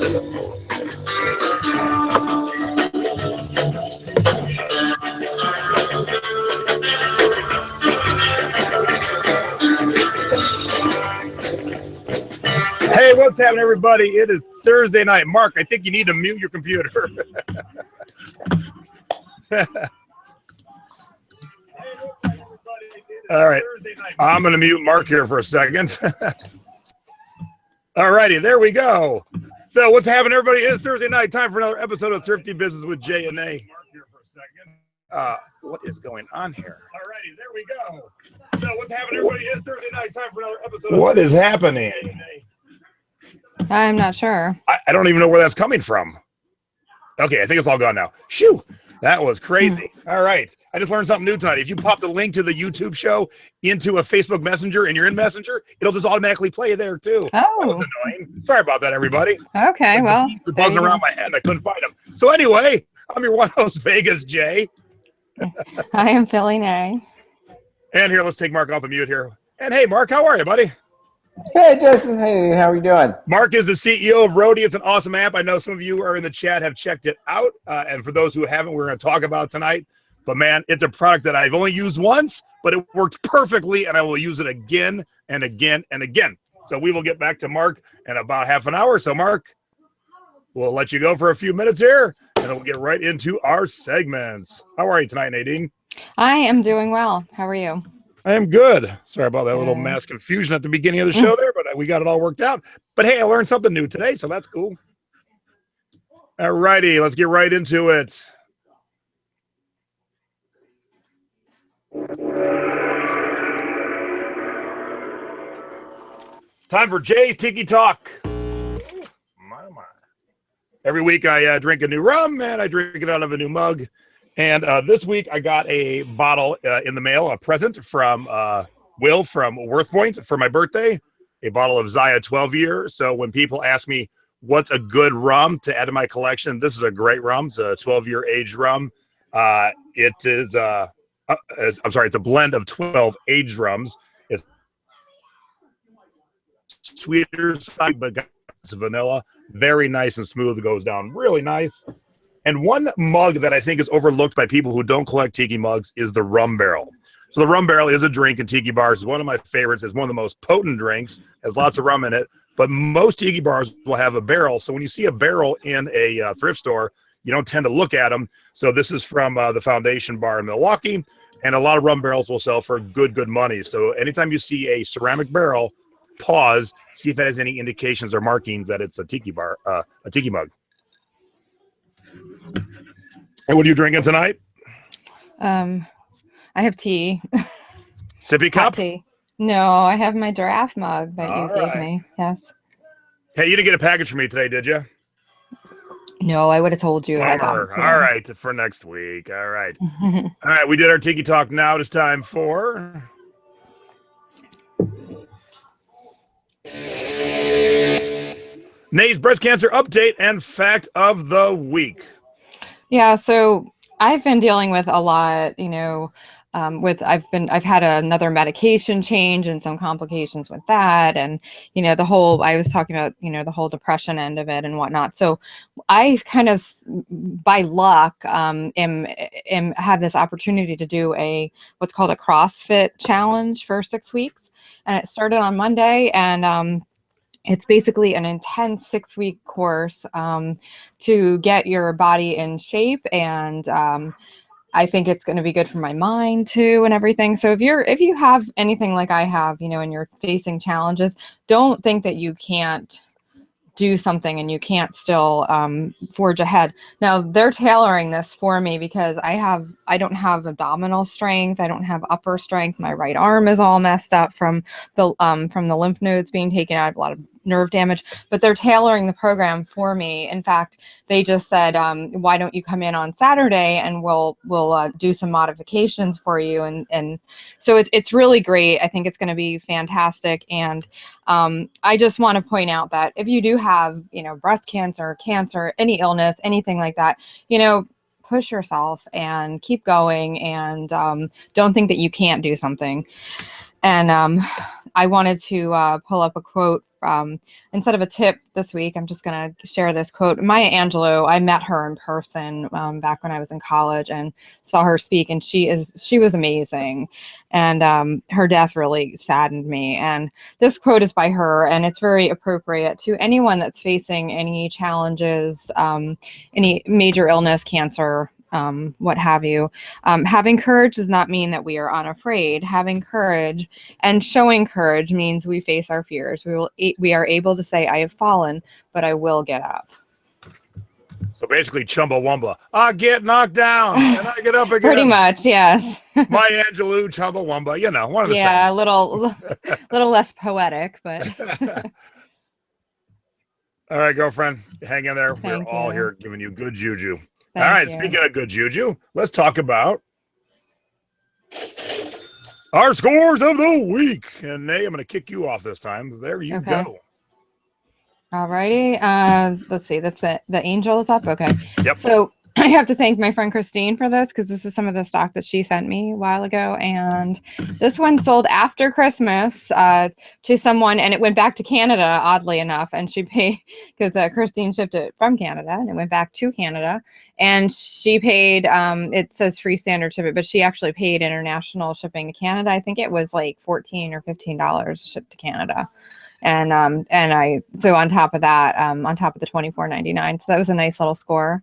Hey, what's happening, everybody? It is Thursday night. Mark, I think you need to mute your computer. All right. I'm going to mute Mark here for a second. All righty, there we go. So what's happening, everybody? It's Thursday night. Time for another episode of Thrifty Business with Jay and A. What is going on here? All righty, there we go. So what's happening, everybody? It's Thursday night. Time for another episode. What is happening? I'm not sure. I don't even know where that's coming from. Okay, I think it's all gone now. Shoo, that was crazy. All right, I just learned something new tonight. If you pop the link to the YouTube show into a Facebook Messenger and you're in Messenger, it'll just automatically play there too. Oh, that was annoying. Sorry about that, everybody. Okay, well, they're buzzing around my head and I couldn't find them. So anyway, I'm your one host, Vegas Jay. I am Philly Nay. And here, let's take Mark off the mute here. And hey, Mark, how are you, buddy? Hey, Justin. Hey, how are you doing? Mark is the CEO of Roadie. It's an awesome app. I know some of you are in the chat have checked it out. And for those who haven't, we're going to talk about it tonight. But, man, it's a product that I've only used once, but it worked perfectly, and I will use it again and again and again. So we will get back to Mark in about half an hour. So, Mark, we'll let you go for a few minutes here, and then we'll get right into our segments. How are you tonight, Nadine? I am doing well. How are you? I am good. Sorry about that little mass confusion at the beginning of the show there, but we got it all worked out. But hey, I learned something new today, so that's cool. All righty, let's get right into it. Time for Jay's Tiki Talk. My. Every week I drink a new rum, and I drink it out of a new mug. And this week I got a bottle in the mail, a present from Will from WorthPoint for my birthday, a bottle of Zaya 12-year. So when people ask me what's a good rum to add to my collection, this is a great rum. It's a 12-year aged rum. It is, it's a blend of 12 aged rums. It's sweeter, but it's vanilla. Very nice and smooth. It goes down really nice. And one mug that I think is overlooked by people who don't collect tiki mugs is the rum barrel. So the rum barrel is a drink in tiki bars. It's one of my favorites. It's one of the most potent drinks. Has lots of rum in it. But most tiki bars will have a barrel. So when you see a barrel in a thrift store, you don't tend to look at them. So this is from the Foundation Bar in Milwaukee. And a lot of rum barrels will sell for good money. So anytime you see a ceramic barrel, pause, see if it has any indications or markings that it's a tiki bar, a tiki mug. And what are you drinking tonight? I have tea. Sippy cup? Tea. No, I have my giraffe mug that you gave me. Yes. Hey, you didn't get a package for me today, did you? No, I would have told you. All right, for next week. All right. All right, we did our Tiki Talk. Now it's time for... Nay's breast cancer update and fact of the week. Yeah, so I've been dealing with a lot, I've had another medication change and some complications with that. And, I was talking about, the whole depression end of it and whatnot. So I kind of, by luck, have this opportunity to do what's called a CrossFit challenge for 6 weeks. And it started on Monday, and, it's basically an intense 6-week course to get your body in shape, and I think it's going to be good for my mind too and everything. So if you have anything like I have, and you're facing challenges, don't think that you can't do something and you can't still forge ahead. Now they're tailoring this for me because I don't have abdominal strength. I don't have upper strength. My right arm is all messed up from the lymph nodes being taken out. I have a lot of nerve damage, but they're tailoring the program for me. In fact, they just said, why don't you come in on Saturday and we'll do some modifications for you. And so it's really great. I think it's going to be fantastic. And I just want to point out that if you do have, breast cancer, any illness, anything like that, push yourself and keep going, and don't think that you can't do something. And I wanted to pull up a quote Instead of a tip this week, I'm just going to share this quote. Maya Angelou, I met her in person back when I was in college and saw her speak, and she was amazing. And her death really saddened me. And this quote is by her, and it's very appropriate to anyone that's facing any challenges, any major illness, cancer, what have you. Having courage does not mean that we are unafraid. Having courage and showing courage means we face our fears. We are able to say, I have fallen, but I will get up. So basically, Chumbawamba. I get knocked down and I get up again. Pretty much, yes. Maya Angelou, Chumbawamba, one of the same. Yeah, a little less poetic, but. All right, girlfriend, hang in there. Thank We're all you. here giving you good juju. Thank all right, you. Speaking of good juju, let's talk about our scores of the week. And Nay, I'm going to kick you off this time. There you go. All righty. Let's see. That's it. The angel is up. Okay. Yep. So I have to thank my friend Christine for this because this is some of the stock that she sent me a while ago. And this one sold after Christmas to someone, and it went back to Canada, oddly enough. And she paid, because Christine shipped it from Canada, and it went back to Canada. And she paid, it says free standard shipping, but she actually paid international shipping to Canada. I think it was like $14 or $15 shipped to Canada. And so on top of that, on top of the $24.99. So that was a nice little score.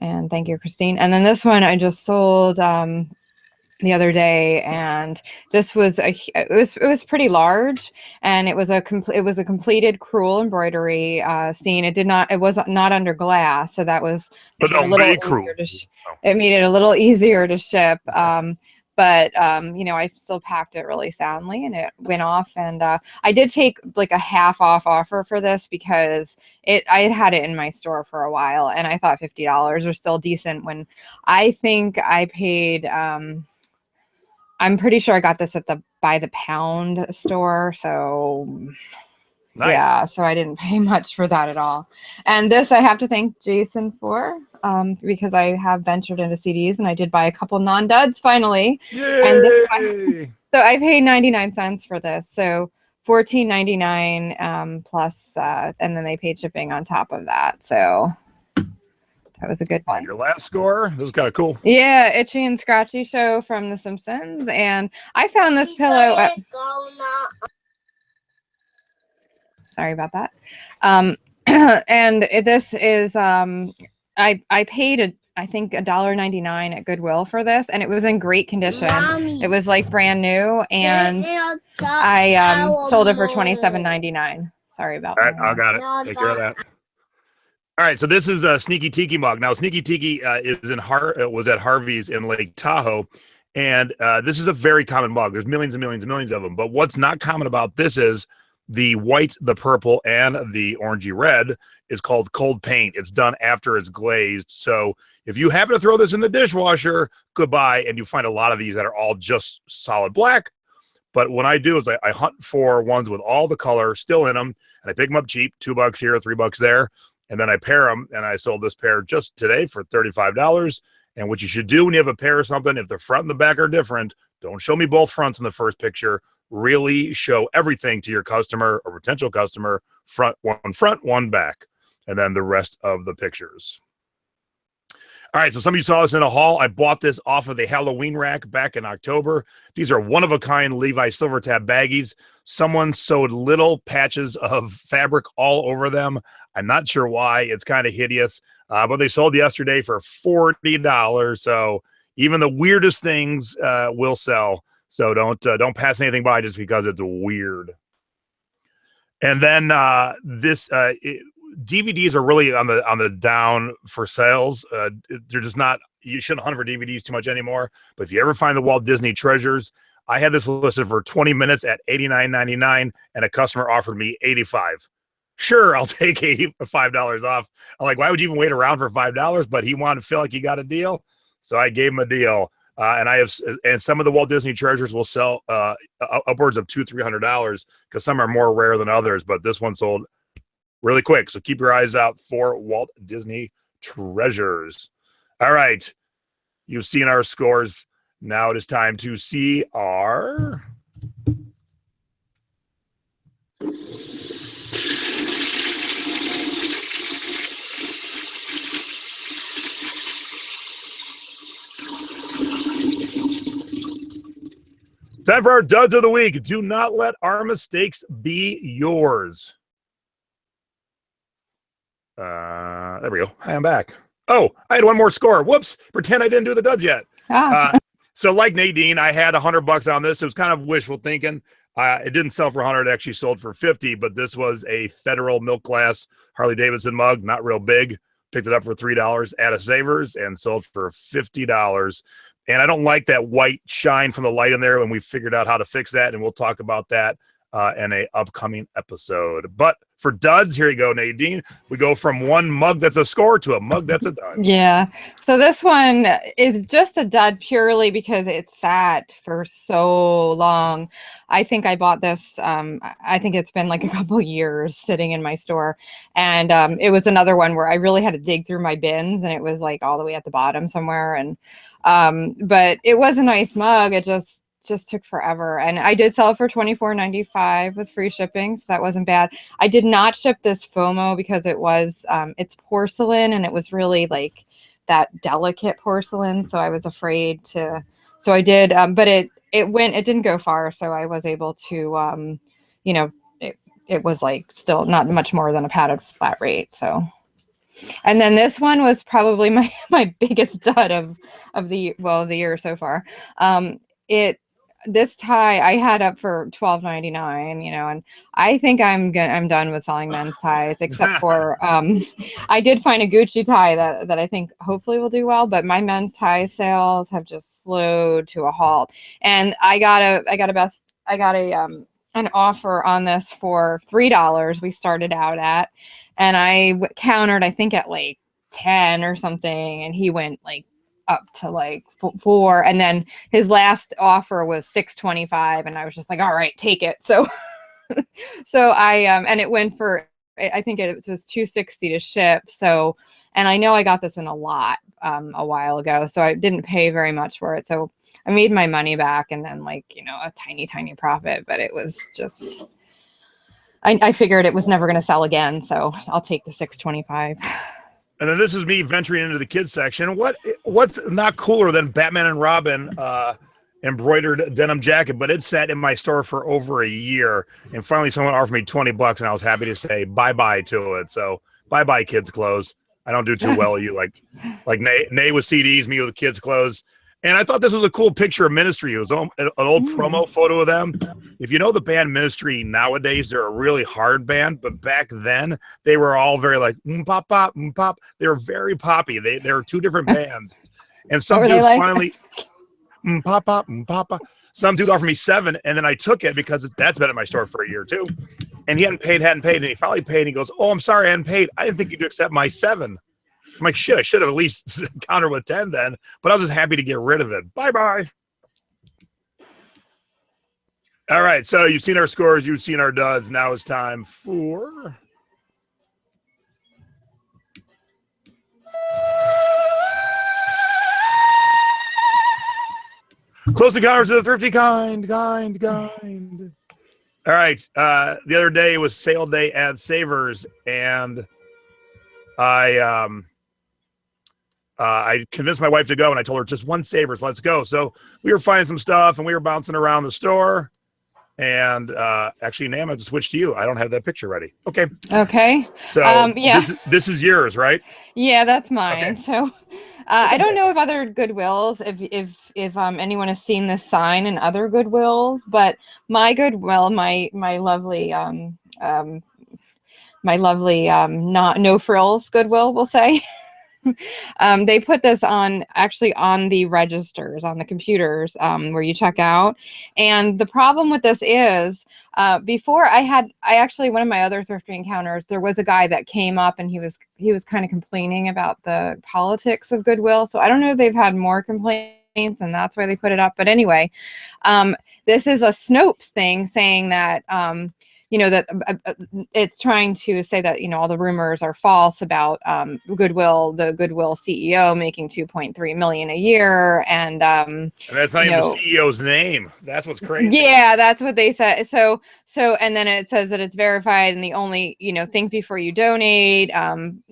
And thank you, Christine. And then this one I just sold the other day, and this was it was pretty large, and it was a completed crewel embroidery scene. It was not under glass, so that was but a little easier it made it a little easier to ship. But I still packed it really soundly, and it went off. And I did take like a half off offer for this because I had it in my store for a while, and I thought $50 was still decent when I think I paid. I'm pretty sure I got this at the by the pound store. So nice. Yeah, so I didn't pay much for that at all. And this I have to thank Jason for. Because I have ventured into CDs, and I did buy a couple non-duds finally. Yay! And this so I paid 99 cents for this. So $14.99 plus, and then they paid shipping on top of that. So that was a good one. Your last score, this is kind of cool. Yeah, Itchy and Scratchy show from The Simpsons, and I found this pillow. Sorry about that. And this is I paid I think $1.99 at Goodwill for this, and it was in great condition. Mommy. It was like brand new, and I sold it for $27.99. Sorry about that. All right, I got it. Take care of that. All right, so this is a Sneaky Tiki mug. Now, Sneaky Tiki was at Harvey's in Lake Tahoe, and this is a very common mug. There's millions and millions and millions of them, but what's not common about this is the white, the purple, and the orangey red is called cold paint. It's done after it's glazed. So if you happen to throw this in the dishwasher, goodbye, and you find a lot of these that are all just solid black. But what I do is I hunt for ones with all the color still in them, and I pick them up cheap, $2 here, $3 there, and then I pair them, and I sold this pair just today for $35. And what you should do when you have a pair of something, if the front and the back are different, don't show me both fronts in the first picture. Really show everything to your customer or potential customer, front, one back, and then the rest of the pictures. All right, so some of you saw this in a haul. I bought this off of the Halloween rack back in October. These are one-of-a-kind Levi Silver Tab baggies. Someone sewed little patches of fabric all over them. I'm not sure why. It's kind of hideous, but they sold yesterday for $40. So even the weirdest things will sell. So don't pass anything by just because it's weird. And then DVDs are really on the down for sales. They're just not. You shouldn't hunt for DVDs too much anymore. But if you ever find the Walt Disney Treasures, I had this listed for 20 minutes at $89.99, and a customer offered me $85. Sure, I'll take $5 off. I'm like, why would you even wait around for $5? But he wanted to feel like he got a deal, so I gave him a deal. And some of the Walt Disney Treasures will sell upwards of $200-$300 because some are more rare than others. But this one sold really quick, so keep your eyes out for Walt Disney Treasures. All right, you've seen our scores. Now it is time to see our Time for our duds of the week. Do not let our mistakes be yours. There we go. Hi, I'm back. Oh, I had one more score. Whoops. Pretend I didn't do the duds yet. So like Nadine, I had $100 on this. It was kind of wishful thinking. It didn't sell for 100. It actually sold for 50, but this was a Federal Milk Glass Harley Davidson mug, not real big. Picked it up for $3 at a Savers and sold for $50. And I don't like that white shine from the light in there, and we figured out how to fix that, and we'll talk about that in a upcoming episode. But for duds, here you go, Nadine. We go from one mug that's a score to a mug that's a dud. Yeah. So this one is just a dud purely because it sat for so long. I think I bought this. I think it's been like a couple years sitting in my store. And it was another one where I really had to dig through my bins, and it was like all the way at the bottom somewhere. And but it was a nice mug. It just took forever, and I did sell it for $24.95 with free shipping, so that wasn't bad. I did not ship this FOMO because it was it's porcelain, and it was really like that delicate porcelain, so I was afraid to. So I did, but it didn't go far, so I was able to you know, it was like still not much more than a padded flat rate. So, and then this one was probably my biggest dud of the year so far. This tie I had up for $12.99, you know, and I think I'm done with selling men's ties, except for I did find a Gucci tie that I think hopefully will do well, but my men's tie sales have just slowed to a halt. And I got an offer on this for $3 we started out at, and I countered I think at like 10 or something, and he went like up to like 4, and then his last offer was $6.25, and I was just like, all right, take it. So so I and it went for, I think it was $2.60 to ship. So, and I know I got this in a lot a while ago, so I didn't pay very much for it. So I made my money back, and then like, you know, a tiny profit, but it was just, I figured it was never going to sell again, so I'll take the $6.25. And then this is me venturing into the kids section. What's not cooler than Batman and Robin embroidered denim jacket, but it sat in my store for over a year, and finally someone offered me $20, and I was happy to say bye-bye to it. So bye-bye kids clothes. I don't do too well at you like Nay with CDs, me with kids clothes. And I thought this was a cool picture of Ministry. It was an old promo photo of them. If you know the band Ministry nowadays, they're a really hard band, but back then they were all very like pop pop pop. They were very poppy. They were two different bands. And some dude finally pop pop pop. Some dude offered me $7, and then I took it because that's been at my store for a year too. And he hadn't paid, and he finally paid. And he goes, "Oh, I'm sorry, I hadn't paid. I didn't think you'd accept my $7." I'm like, shit, I should have at least countered with 10 then, but I was just happy to get rid of it. Bye-bye. All right, so you've seen our scores, you've seen our duds. Now it's time for... Close encounters of the thrifty kind. All right, the other day was sale day at Savers, and I convinced my wife to go, and I told her just one Savers, let's go. So we were finding some stuff, and we were bouncing around the store. And actually, Nam, I have to switch to you. I don't have that picture ready. Okay. So yeah, this is yours, right? Yeah, that's mine. Okay. So I don't know if other Goodwills, if anyone has seen this sign in other Goodwills, but my Goodwill, my lovely no frills Goodwill, we'll say. They put this on the registers on the computers where you check out. And the problem with this is before one of my other thrifting encounters, there was a guy that came up and he was kind of complaining about the politics of Goodwill. So I don't know if they've had more complaints and that's why they put it up. But anyway, this is a Snopes thing saying that that it's trying to say that, all the rumors are false about Goodwill, the Goodwill CEO making $2.3 million a year. And that's not even the CEO's name. That's what's crazy. Yeah, that's what they said. So, and then it says that it's verified and the only, think before you donate, and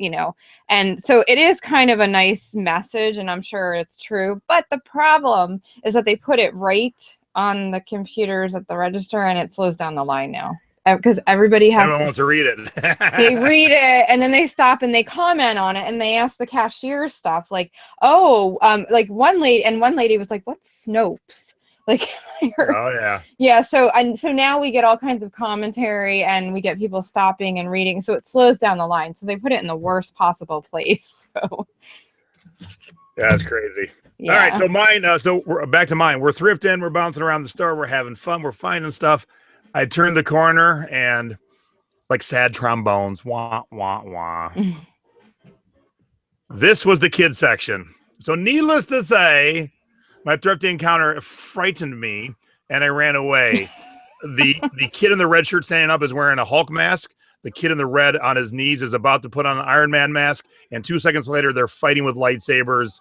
so it is kind of a nice message and I'm sure it's true. But the problem is that they put it right on the computers at the register, and it slows down the line now because everybody has Everyone wants to read it. they read it and then they stop and they comment on it and they ask the cashier stuff like, like one lady was like, what's Snopes? Like, Oh yeah. Yeah. So now we get all kinds of commentary and we get people stopping and reading. So it slows down the line. So they put it in the worst possible place. So Yeah, that's crazy. yeah. All right. So mine, so we're back to mine. We're thrifting, we're bouncing around the store, we're having fun, we're finding stuff. I turned the corner and like sad trombones. Wah, wah, wah. This was the kids section. So needless to say, my thrifty encounter frightened me and I ran away. The kid in the red shirt standing up is wearing a Hulk mask. The kid in the red on his knees is about to put on an Iron Man mask. And 2 seconds later, they're fighting with lightsabers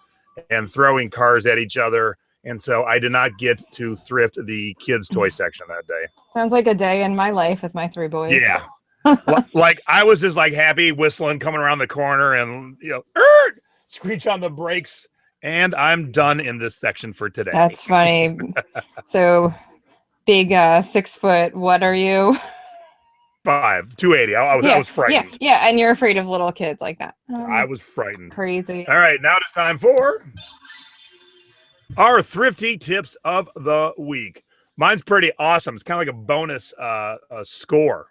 and throwing cars at each other. And so I did not get to thrift the kids' toy section that day. Sounds like a day in my life with my 3 boys. Yeah. Like I was just like happy whistling coming around the corner and, screech on the brakes. And I'm done in this section for today. That's funny. So big 6 foot. What are you? 280. I was frightened. Yeah. And you're afraid of little kids like that. I was frightened. Crazy. All right. Now it's time for our thrifty tips of the week. Mine's pretty awesome. It's kind of like a bonus score.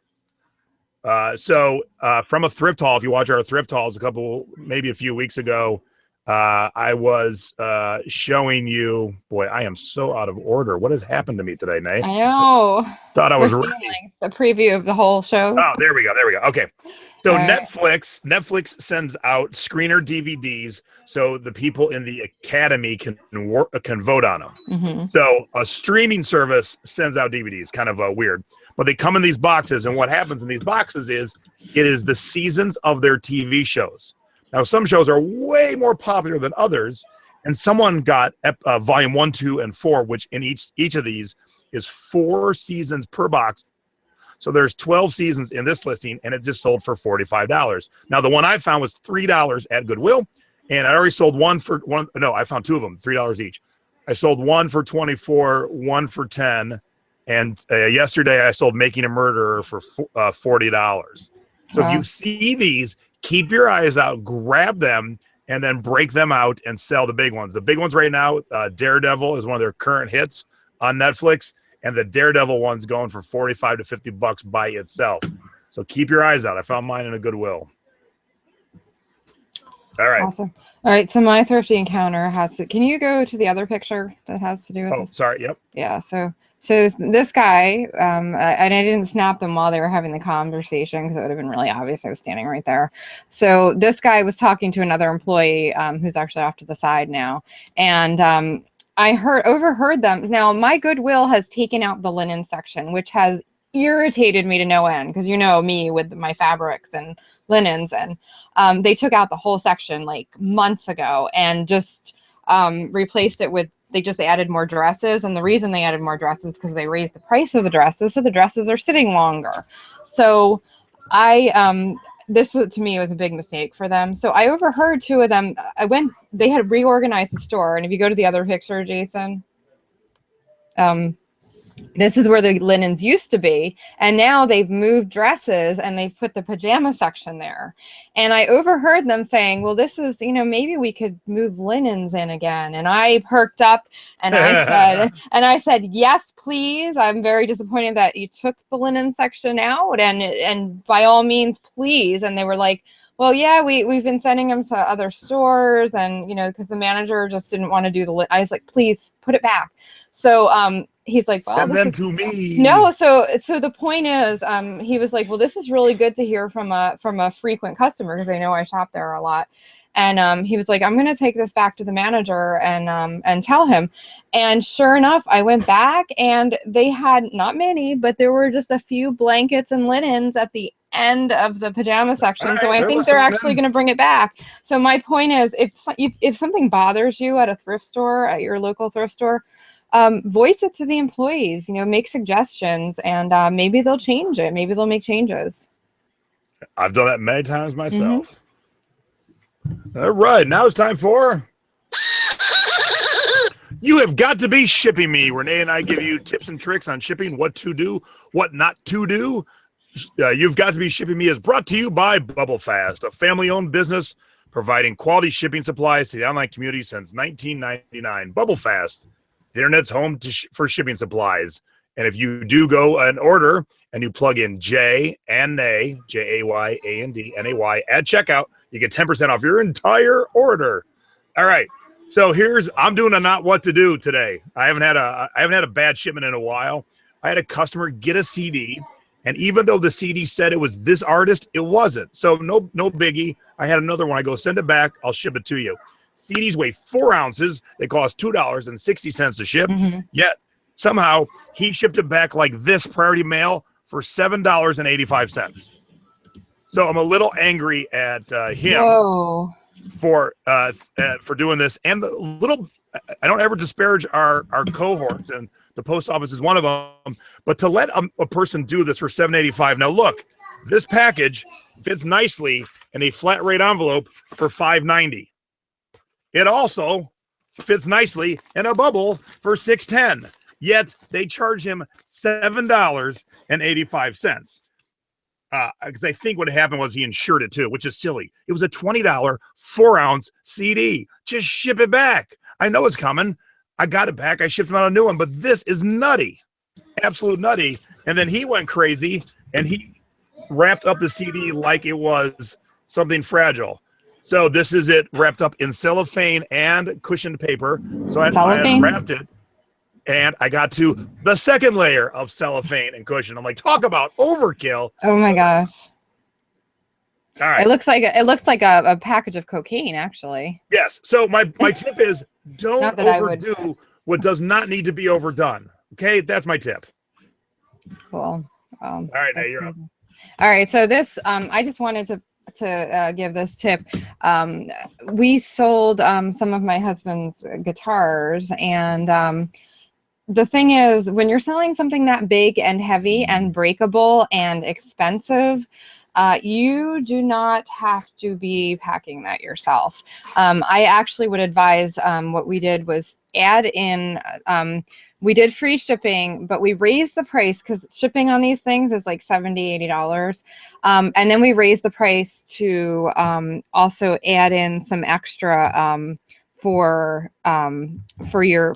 So from a thrift haul, if you watch our thrift hauls maybe a few weeks ago, I was showing you, boy, I am so out of order. What has happened to me today, Nate? I know. Thought I was ready. The preview of the whole show. Oh, there we go. Okay. So All right. Netflix sends out screener DVDs so the people in the academy can vote on them. Mm-hmm. So a streaming service sends out DVDs, kind of weird, but they come in these boxes. And what happens in these boxes is it is the seasons of their TV shows. Now, some shows are way more popular than others, and someone got volume 1, 2, and 4, which in each of these is 4 seasons per box. So there's 12 seasons in this listing, and it just sold for $45. Now, the one I found was $3 at Goodwill, and I already sold one for one. No, I found 2 of them, $3 each. I sold one for $24, one for $10, and yesterday I sold Making a Murderer for $40. So If you see these, keep your eyes out, grab them, and then break them out and sell the big ones. The big ones right now, Daredevil is one of their current hits on Netflix, and the Daredevil one's going for $45 to $50 by itself. So keep your eyes out. I found mine in a Goodwill. All right. Awesome. All right. So my thrifty encounter can you go to the other picture that has to do with this? Sorry. Yep. Yeah. So this guy, and I didn't snap them while they were having the conversation because it would have been really obvious. I was standing right there. So this guy was talking to another employee who's actually off to the side now. And I overheard them. Now, my Goodwill has taken out the linen section, which has irritated me to no end because you know me with my fabrics and linens. And they took out the whole section like months ago and just replaced it with, they just added more dresses. And the reason they added more dresses is because they raised the price of the dresses. So the dresses are sitting longer. So this to me was a big mistake for them. So I overheard 2 of them. They had reorganized the store. And if you go to the other picture, Jason, this is where the linens used to be. And now they've moved dresses and they've put the pajama section there. And I overheard them saying, well, this is, maybe we could move linens in again. And I perked up and I said, yes, please. I'm very disappointed that you took the linen section out and by all means, please. And they were like, well, yeah, we've been sending them to other stores and, because the manager just didn't want to do I was like, please put it back. So, he's like, well, send them to me. No. So the point is, he was like, well, this is really good to hear from a frequent customer because I know I shop there a lot. And he was like, I'm going to take this back to the manager and tell him. And sure enough, I went back and they had not many, but there were just a few blankets and linens at the end of the pajama section. Right, so I think they're actually going to bring it back. So my point is, if something bothers you at a thrift store, at your local thrift store, voice it to the employees, make suggestions and maybe they'll change it. Maybe they'll make changes. I've done that many times myself. Mm-hmm. All right. Now it's time for You have got to be shipping me. Renee and I give you tips and tricks on shipping, what to do, what not to do. You've got to be shipping me is brought to you by Bubble Fast, a family-owned business providing quality shipping supplies to the online community since 1999. Bubble Fast, the internet's home for shipping supplies. And if you do go and order and you plug in J and A, J-A-Y-A-N-D-N-A-Y at checkout, you get 10% off your entire order. All right. So I'm doing a not what to do today. I haven't had a bad shipment in a while. I had a customer get a CD, and even though the CD said it was this artist, it wasn't. So no biggie. I had another one. I go, send it back. I'll ship it to you. CDs weigh 4 ounces. They cost $2.60 to ship. Yet somehow he shipped it back like this, priority mail, for $7.85. So I'm a little angry at him. Whoa. For doing this, and I don't ever disparage our cohorts, and the post office is one of them, but to let a person do this for $7.85. Now look, this package fits nicely in a flat rate envelope for $5.90. It also fits nicely in a bubble for $6.10. Yet they charge him $7.85. Because I think what happened was he insured it too, which is silly. It was a $20 4-ounce CD. Just ship it back. I know it's coming. I got it back. I shipped him out a new one, but this is nutty, absolute nutty. And then he went crazy and he wrapped up the CD like it was something fragile. So this is it wrapped up in cellophane and cushioned paper. So I wrapped it. And I got to the second layer of cellophane and cushion. I'm like, talk about overkill. Oh my gosh. All right. It looks like a package of cocaine, actually. Yes. So my tip is don't overdo what does not need to be overdone. Okay, that's my tip. Cool. All right, now you're up. All right. So this, I just wanted to give this tip. We sold some of my husband's guitars, and the thing is, when you're selling something that big and heavy and breakable and expensive, you do not have to be packing that yourself. I actually would advise, what we did was add in, we did free shipping, but we raised the price because shipping on these things is like $70, $80. And then we raised the price to also add in some extra for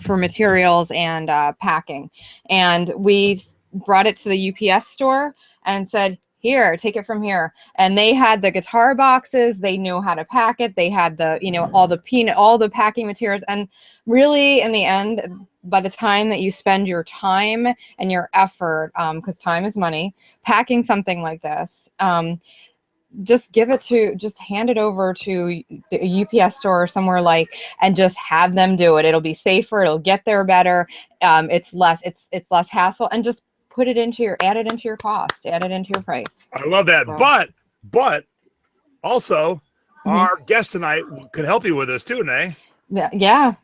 materials and packing. And we brought it to the UPS store and said, here, take it from here. And they had the guitar boxes. They knew how to pack it. They had all the packing materials. And really, in the end, by the time that you spend your time and your effort, because time is money, packing something like this, just hand it over to the UPS store or somewhere and just have them do it. It'll be safer. It'll get there better. It's less hassle, and just add it into your cost, add it into your price. I love that. So. But also our guest tonight could help you with this too, Nay. Yeah.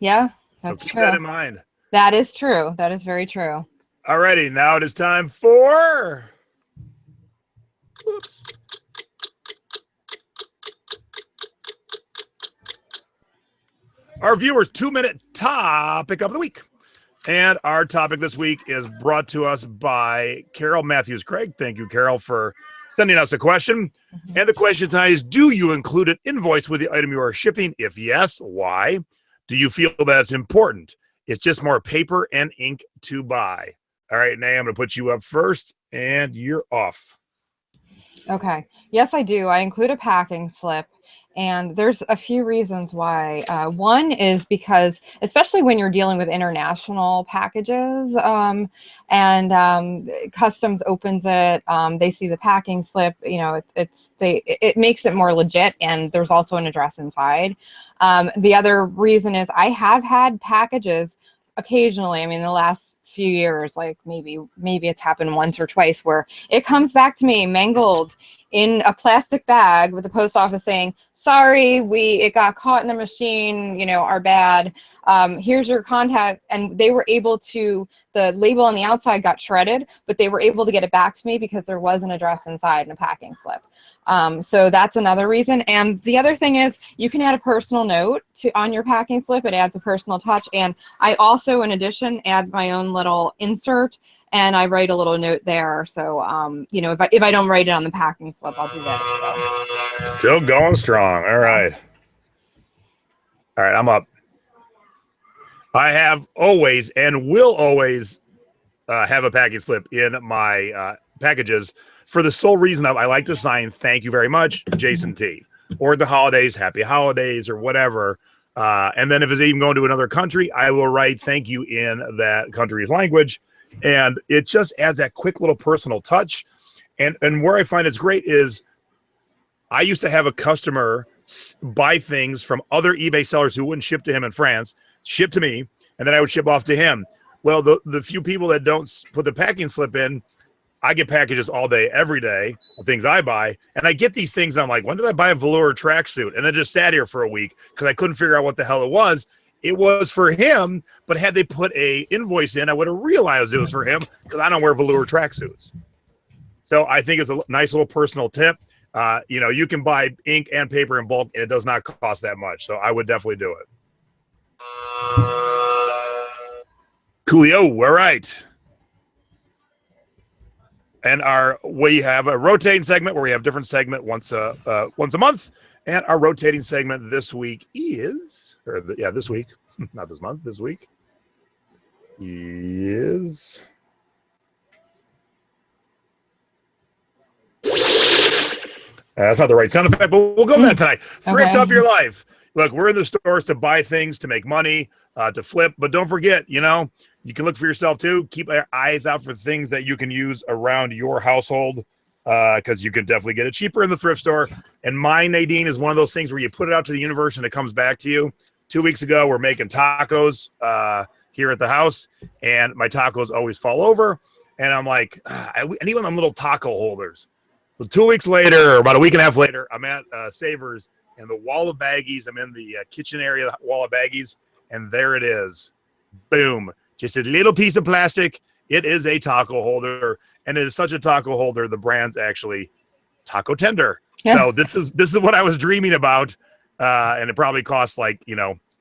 That's so keep true. that in mind. That is true. That is very true. All righty. Now it is time for our viewers' 2-minute topic of the week. And our topic this week is brought to us by Carol Matthews Craig. Thank you, Carol, for sending us a question. And the question tonight is, do you include an invoice with the item you are shipping? If yes, why? Do you feel that it's important? It's just more paper and ink to buy. All right, Nay, I'm going to put you up first, and you're off. Okay. Yes, I do. I include a packing slip. And there's a few reasons why. One is because, especially when you're dealing with international packages, and customs opens it, they see the packing slip. It makes it more legit, and there's also an address inside. The other reason is I have had packages occasionally. I mean, the last few years, like maybe it's happened once or twice, where it comes back to me mangled in a plastic bag with the post office saying, sorry, it got caught in a machine, our bad. Here's your contact. And they were able to, the label on the outside got shredded, but they were able to get it back to me because there was an address inside in a packing slip. So that's another reason. And the other thing is you can add a personal note on your packing slip. It adds a personal touch. And I also, in addition, add my own little insert, and I write a little note there. So, if I don't write it on the packing slip, I'll do this. So. Still going strong. All right. All right, I'm up. I have always and will always have a packing slip in my packages for the sole reason of I like to sign "Thank you very much, Jason T." or the holidays, "Happy Holidays" or whatever. And then if it's even going to another country, I will write "Thank you" in that country's language. And it just adds that quick little personal touch. And where I find it's great is I used to have a customer buy things from other eBay sellers who wouldn't ship to him in France, ship to me, and then I would ship off to him. Well, the few people that don't put the packing slip in, I get packages all day, every day of things I buy. And I get these things, and I'm like, when did I buy a velour tracksuit? And then just sat here for a week because I couldn't figure out what the hell it was. It was for him, but had they put a invoice in, I would have realized it was for him because I don't wear velour tracksuits. So I think it's a nice little personal tip. You can buy ink and paper in bulk, and it does not cost that much. So I would definitely do it. Coolio, all right. And we have a rotating segment where we have different segment once a month. And our rotating segment this week is, this week, not this month, this week is. That's not the right sound effect, but we'll go with that tonight. Thrift up your life. Look, we're in the stores to buy things, to make money, to flip. But don't forget, you can look for yourself too. Keep your eyes out for things that you can use around your household because you can definitely get it cheaper in the thrift store. And mine, Nadine, is one of those things where you put it out to the universe and it comes back to you. 2 weeks ago, we're making tacos here at the house, and my tacos always fall over. And I'm like, I need one of them little taco holders. So 2 weeks later, or about a week and a half later, I'm at Savers, and the wall of baggies, I'm in the kitchen area, wall of baggies, and there it is. Boom. Just a little piece of plastic. It is a taco holder, and it is such a taco holder, the brand's actually Taco Tender. Yeah. So this is what I was dreaming about, and it probably costs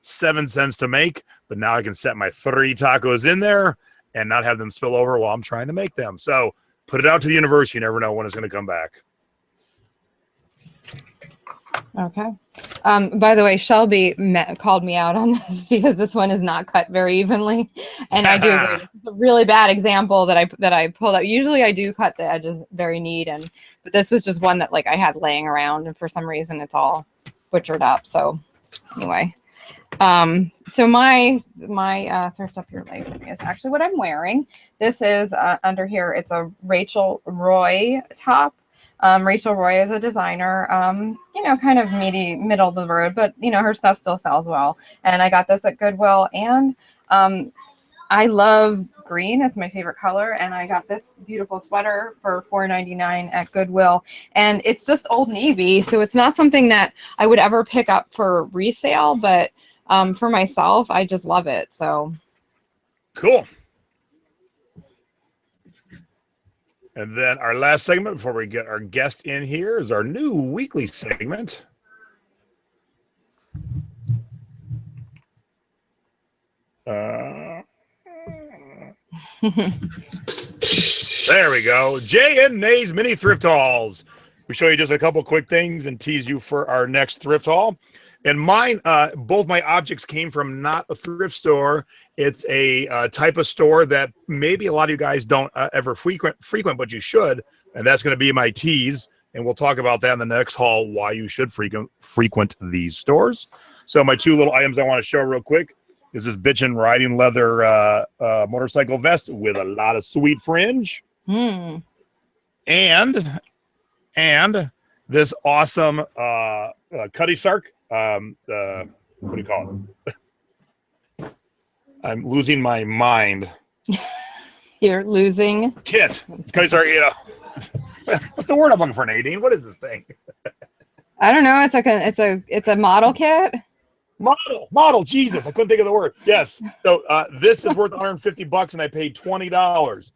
7 cents to make, but now I can set my 3 tacos in there and not have them spill over while I'm trying to make them. So put it out to the universe. You never know when it's going to come back. Okay. By the way, Shelby called me out on this because this one is not cut very evenly, and I do agree. It's a really bad example that I pulled out. Usually, I do cut the edges very neat, but this was just one that I had laying around, and for some reason, it's all butchered up. So, anyway, so my Thrift Up Your Life is actually what I'm wearing. This is under here. It's a Rachel Roy top. Rachel Roy is a designer, kind of middle of the road, but her stuff still sells well. And I got this at Goodwill, and I love green. It's my favorite color. And I got this beautiful sweater for $4.99 at Goodwill. And it's just Old Navy. So it's not something that I would ever pick up for resale, but for myself, I just love it. So cool. And then our last segment before we get our guest in here is our new weekly segment. There we go. Jay and Nay's mini thrift hauls. We show you just a couple quick things and tease you for our next thrift haul. And mine, both my objects came from not a thrift store. It's a type of store that maybe a lot of you guys don't ever frequent, but you should. And that's going to be my tease. And we'll talk about that in the next haul, why you should frequent these stores. So my 2 little items I want to show real quick is this bitchin' riding leather motorcycle vest with a lot of sweet fringe. And this awesome Cuddy Sark. What do you call it? I'm losing my mind. You're losing kit. It's Cuddy Sark, What's the word I'm looking for, Nadine? What is this thing? I don't know. It's like it's a model kit. Model. Jesus, I couldn't think of the word. Yes. So this is worth $150, and I paid $20.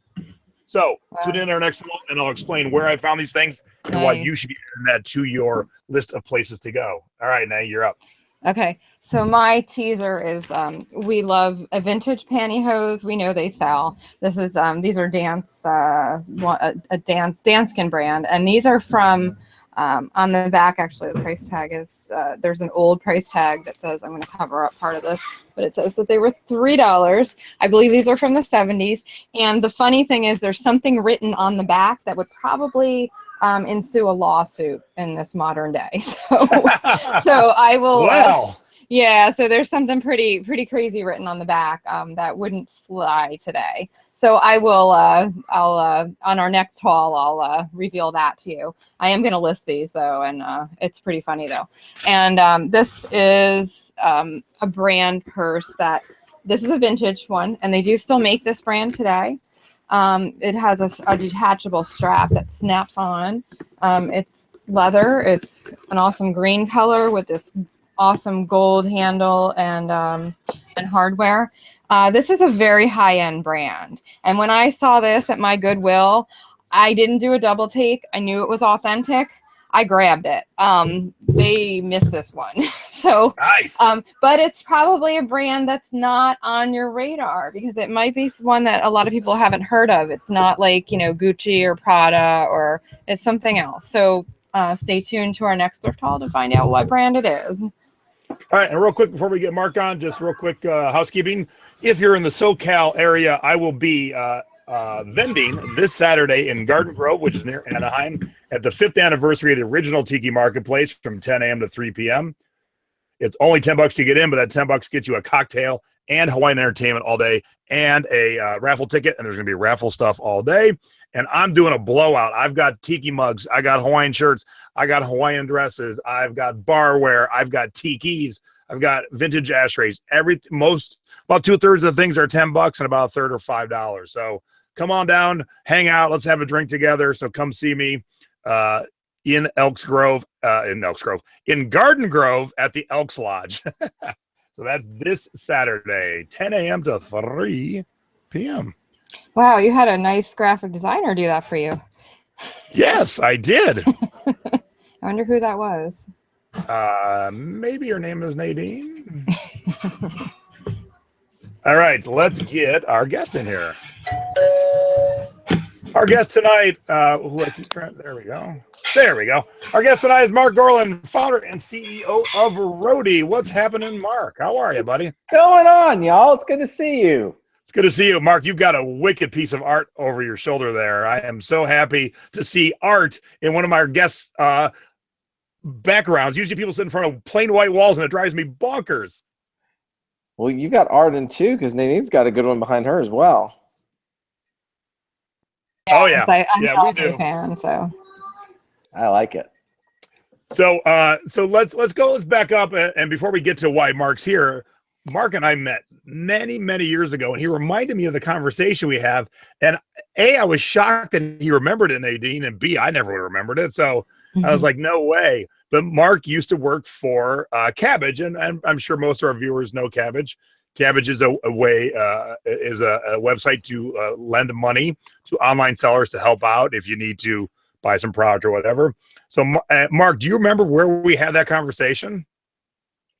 So tune in our next one, and I'll explain where I found these things and why you should be adding that to your list of places to go. All right, now you're up. Okay, so my teaser is we love a vintage pantyhose. We know they sell. This is these are Danskin brand, and these are from on the back. Actually, the price tag is there's an old price tag that says, I'm going to cover up part of this, but it says that they were $3. I believe these are from the 70s. And the funny thing is, there's something written on the back that would probably ensue a lawsuit in this modern day. So I will. Wow. Yeah. So there's something pretty crazy written on the back that wouldn't fly today. So I will. I'll on our next haul, I'll reveal that to you. I am going to list these though, and it's pretty funny though. And this is a brand purse that this is a vintage one, and they do still make this brand today. It has a detachable strap that snaps on. It's leather. It's an awesome green color with this awesome gold handle and hardware. This is a very high-end brand. And when I saw this at my Goodwill, I didn't do a double take. I knew it was authentic. I grabbed it. They missed this one. So, nice. But it's probably a brand that's not on your radar because it might be one that a lot of people haven't heard of. It's not like, Gucci or Prada, or it's something else. So stay tuned to our next thrift haul to find out what brand it is. All right, and real quick before we get Mark on, just real quick housekeeping. If you're in the SoCal area, I will be vending this Saturday in Garden Grove, which is near Anaheim, at the 5th anniversary of the original Tiki Marketplace from 10 a.m. to 3 p.m. It's only $10 to get in, but that $10 gets you a cocktail and Hawaiian entertainment all day and a raffle ticket, and there's going to be raffle stuff all day. And I'm doing a blowout. I've got Tiki mugs. I got Hawaiian shirts. I got Hawaiian dresses. I've got barware. I've got Tikis. I've got vintage ashtrays. About 2/3 of the things are $10 and about 1/3 are $5. So come on down, hang out. Let's have a drink together. So come see me in Garden Grove at the Elks Lodge. So that's this Saturday, 10 a.m. to 3 p.m. Wow, you had a nice graphic designer do that for you. Yes, I did. I wonder who that was. Maybe her name is Nadine. All right, let's get our guest in here. Our guest tonight, there we go. Our guest tonight is Marc Gorlin, founder and CEO of Roadie. What's happening, Mark? How are you, buddy? Going on, y'all? It's good to see you. It's good to see you, Mark. You've got a wicked piece of art over your shoulder there. I am so happy to see art in one of my guests' backgrounds. Usually people sit in front of plain white walls, and it drives me bonkers. Well, you got art in too, because Nadine's got a good one behind her as well. Oh yeah, I'm we do. A fan, so I like it. So let's back up, and before we get to why Mark's here, Mark and I met many years ago, and he reminded me of the conversation we have. And A, I was shocked that he remembered it, Nadine, and B, I never would have remembered it. So I was like, no way. But Mark used to work for Cabbage, and I'm sure most of our viewers know Cabbage. Cabbage is a website to lend money to online sellers to help out if you need to buy some product or whatever. So, Mark, do you remember where we had that conversation?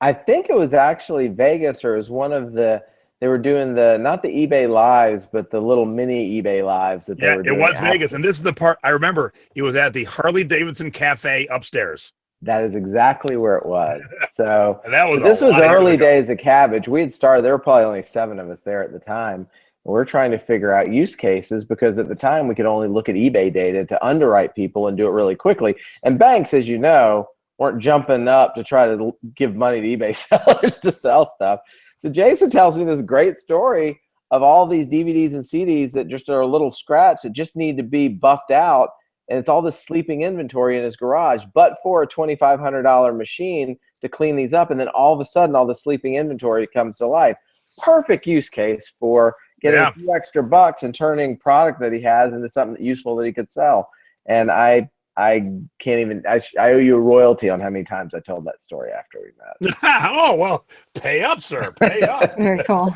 I think it was actually Vegas, or it was one of they were doing not the eBay lives, but the little mini eBay lives that they were doing. It was Vegas. And this is the part I remember. It was at the Harley Davidson Cafe upstairs. That is exactly where it was. So this was early days of Cabbage. We had started, there were probably only 7 of us there at the time. We're trying to figure out use cases because at the time we could only look at eBay data to underwrite people and do it really quickly. And banks, as you know, weren't jumping up to try to give money to eBay sellers to sell stuff. So Jason tells me this great story of all these DVDs and CDs that just are a little scratched that just need to be buffed out. And it's all this sleeping inventory in his garage, but for a $2,500 machine to clean these up. And then all of a sudden, all the sleeping inventory comes to life. Perfect use case for getting a few extra bucks and turning product that he has into something useful that he could sell. And I can't even, I owe you a royalty on how many times I told that story after we met. Oh, well, pay up, sir. Pay up. Very cool.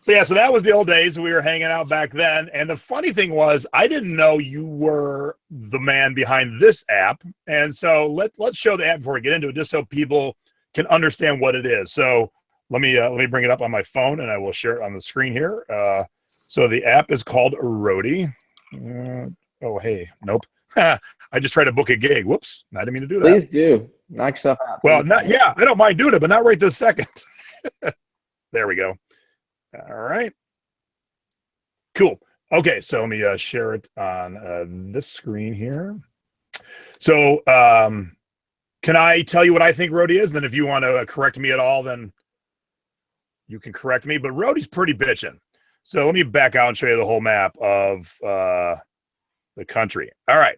So yeah, so that was the old days. We were hanging out back then. And the funny thing was, I didn't know you were the man behind this app. And so let's show the app before we get into it, just so people can understand what it is. So let me bring it up on my phone, and I will share it on the screen here. So the app is called Roadie. Oh, hey, nope. I just tried to book a gig. Whoops, I didn't mean to do that. Please do. Knock yourself out. Well, I don't mind doing it, but not right this second. There we go. All right. Cool. Okay, so let me share it on this screen here. So can I tell you what I think Roadie is? Then if you want to correct me at all, then you can correct me. But Roadie's pretty bitchin'. So let me back out and show you the whole map of the country. All right.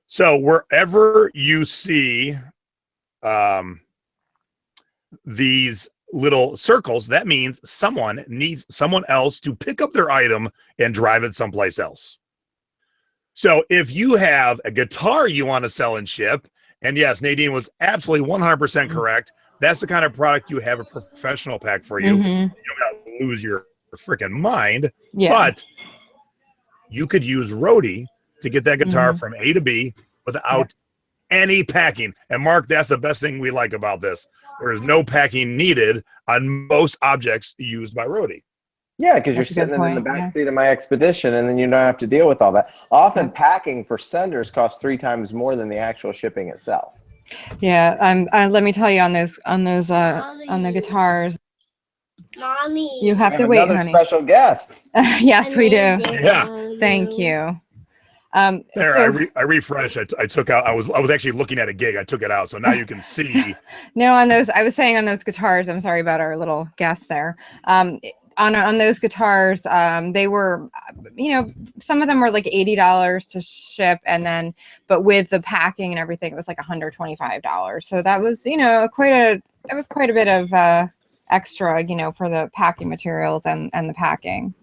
So wherever you see these little circles, that means someone needs someone else to pick up their item and drive it someplace else. So if you have a guitar you want to sell and ship, and yes, Nadine was absolutely 100% correct, that's the kind of product you have a professional pack for you. You don't have to lose your freaking mind. Yeah. But you could use Roadie to get that guitar from A to B without any packing. And Mark, that's the best thing we like about this. There is no packing needed on most objects used by Roadie. Yeah, because you're sitting in the back seat of my Expedition, and then you don't have to deal with all that. Often packing for senders costs 3 times more than the actual shipping itself. Yeah, let me tell you on the guitars. Mommy, you have to wait, another honey. Special guest. Yes, we do. Yeah. Thank you. There, so, I refreshed. I took out. I was actually looking at a gig. I took it out, so now you can see. No, on those, I was saying on those guitars. I'm sorry about our little guest there. On those guitars, they were, some of them were like $80 to ship, and then, but with the packing and everything, it was like $125. So that was, quite a bit of extra, for the packing materials and the packing.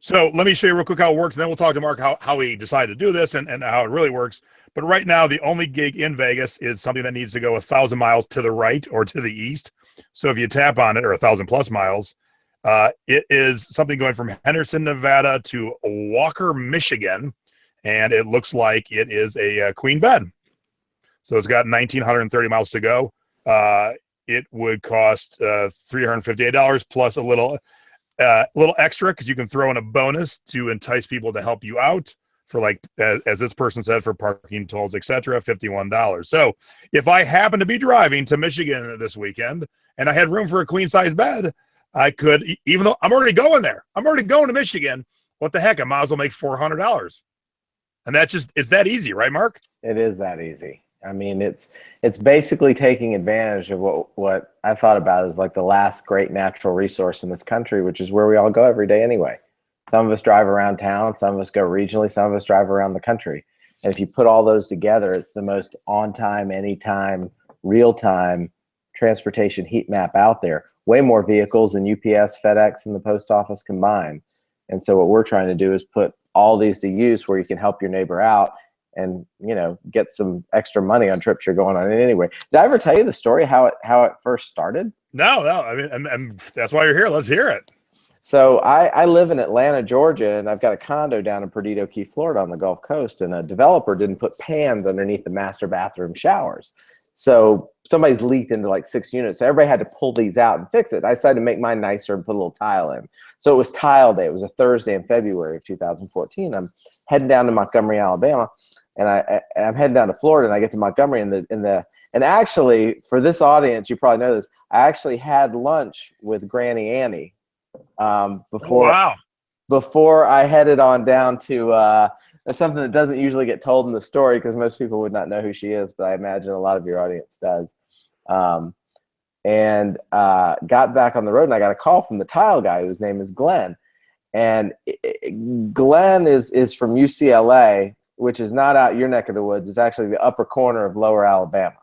So let me show you real quick how it works, and then we'll talk to Mark how he decided to do this and how it really works. But right now, the only gig in Vegas is something that needs to go 1,000 miles to the right or to the east. So if you tap on it, or 1,000 plus miles, it is something going from Henderson, Nevada to Walker, Michigan, and it looks like it is a queen bed. So it's got 1,930 miles to go. It would cost $358 plus a little extra, because you can throw in a bonus to entice people to help you out for, like, as this person said, for parking tolls, etc., $51. So if I happen to be driving to Michigan this weekend and I had room for a queen size bed, I could, even though I'm already going there, I'm already going to Michigan, what the heck, I might as well make $400. And it's that easy, right, Mark? It is that easy. I mean, it's basically taking advantage of what I thought about as like the last great natural resource in this country, which is where we all go every day anyway. Some of us drive around town, some of us go regionally, some of us drive around the country. And if you put all those together, it's the most on-time, anytime, real-time transportation heat map out there. Way more vehicles than UPS, FedEx, and the post office combined. And so what we're trying to do is put all these to use where you can help your neighbor out and, get some extra money on trips you're going on anyway. Did I ever tell you the story how it first started? No. I mean, and that's why you're here. Let's hear it. So I live in Atlanta, Georgia, and I've got a condo down in Perdido Key, Florida on the Gulf Coast, and a developer didn't put pans underneath the master bathroom showers. So somebody's leaked into like 6 units. So everybody had to pull these out and fix it. I decided to make mine nicer and put a little tile in. So it was tile day. It was a Thursday in February of 2014. I'm heading down to Montgomery, Alabama. And I'm heading down to Florida, and I get to Montgomery, and actually, for this audience, you probably know this, I actually had lunch with Granny Annie before I headed on down to that's something that doesn't usually get told in the story because most people would not know who she is, but I imagine a lot of your audience does. And got back on the road, and I got a call from the tile guy whose name is Glenn, and Glenn is from UCLA, which is not out your neck of the woods. It's actually the upper corner of Lower Alabama.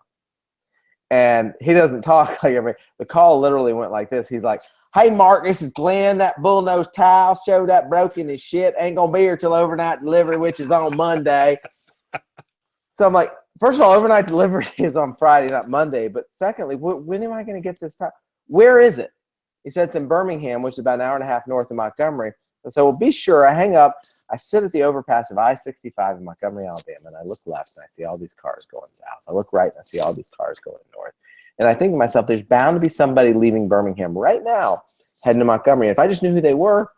And he doesn't talk like every. The call literally went like this. He's like, "Hey, Mark, this is Glenn. That bullnose towel showed up broken as shit. Ain't going to be here till overnight delivery, which is on Monday." So I'm like, first of all, overnight delivery is on Friday, not Monday. But secondly, when am I going to get this towel? Where is it? He said it's in Birmingham, which is about an hour and a half north of Montgomery. And so, well, be sure. I hang up. I sit at the overpass of I-65 in Montgomery, Alabama, and I look left, and I see all these cars going south. I look right, and I see all these cars going north. And I think to myself, there's bound to be somebody leaving Birmingham right now, heading to Montgomery. If I just knew who they were,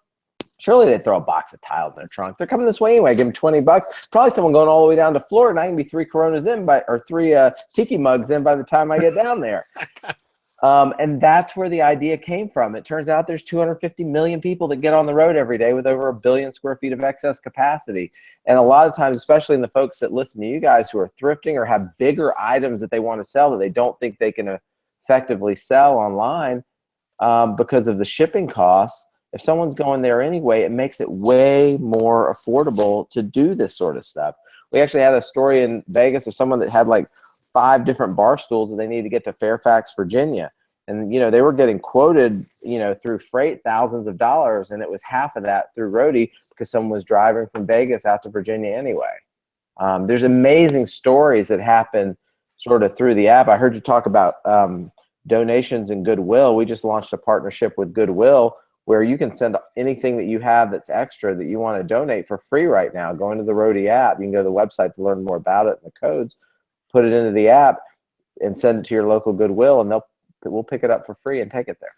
surely they'd throw a box of tile in their trunk. They're coming this way anyway. I give them $20. Probably someone going all the way down to Florida, and I can be 3 Coronas in or 3 Tiki mugs in by the time I get down there. And that's where the idea came from. It turns out there's 250 million people that get on the road every day with over 1 billion square feet of excess capacity. And a lot of times, especially in the folks that listen to you guys who are thrifting or have bigger items that they want to sell that they don't think they can effectively sell online because of the shipping costs, if someone's going there anyway, it makes it way more affordable to do this sort of stuff. We actually had a story in Vegas of someone that had like 5 different bar stools that they needed to get to Fairfax, Virginia. And, they were getting quoted, through freight, thousands of dollars. And it was half of that through Roadie because someone was driving from Vegas out to Virginia anyway. There's amazing stories that happen sort of through the app. I heard you talk about donations and Goodwill. We just launched a partnership with Goodwill where you can send anything that you have that's extra that you want to donate for free right now. Go into the Roadie app. You can go to the website to learn more about it and the codes. Put it into the app and send it to your local Goodwill, and we'll pick it up for free and take it there.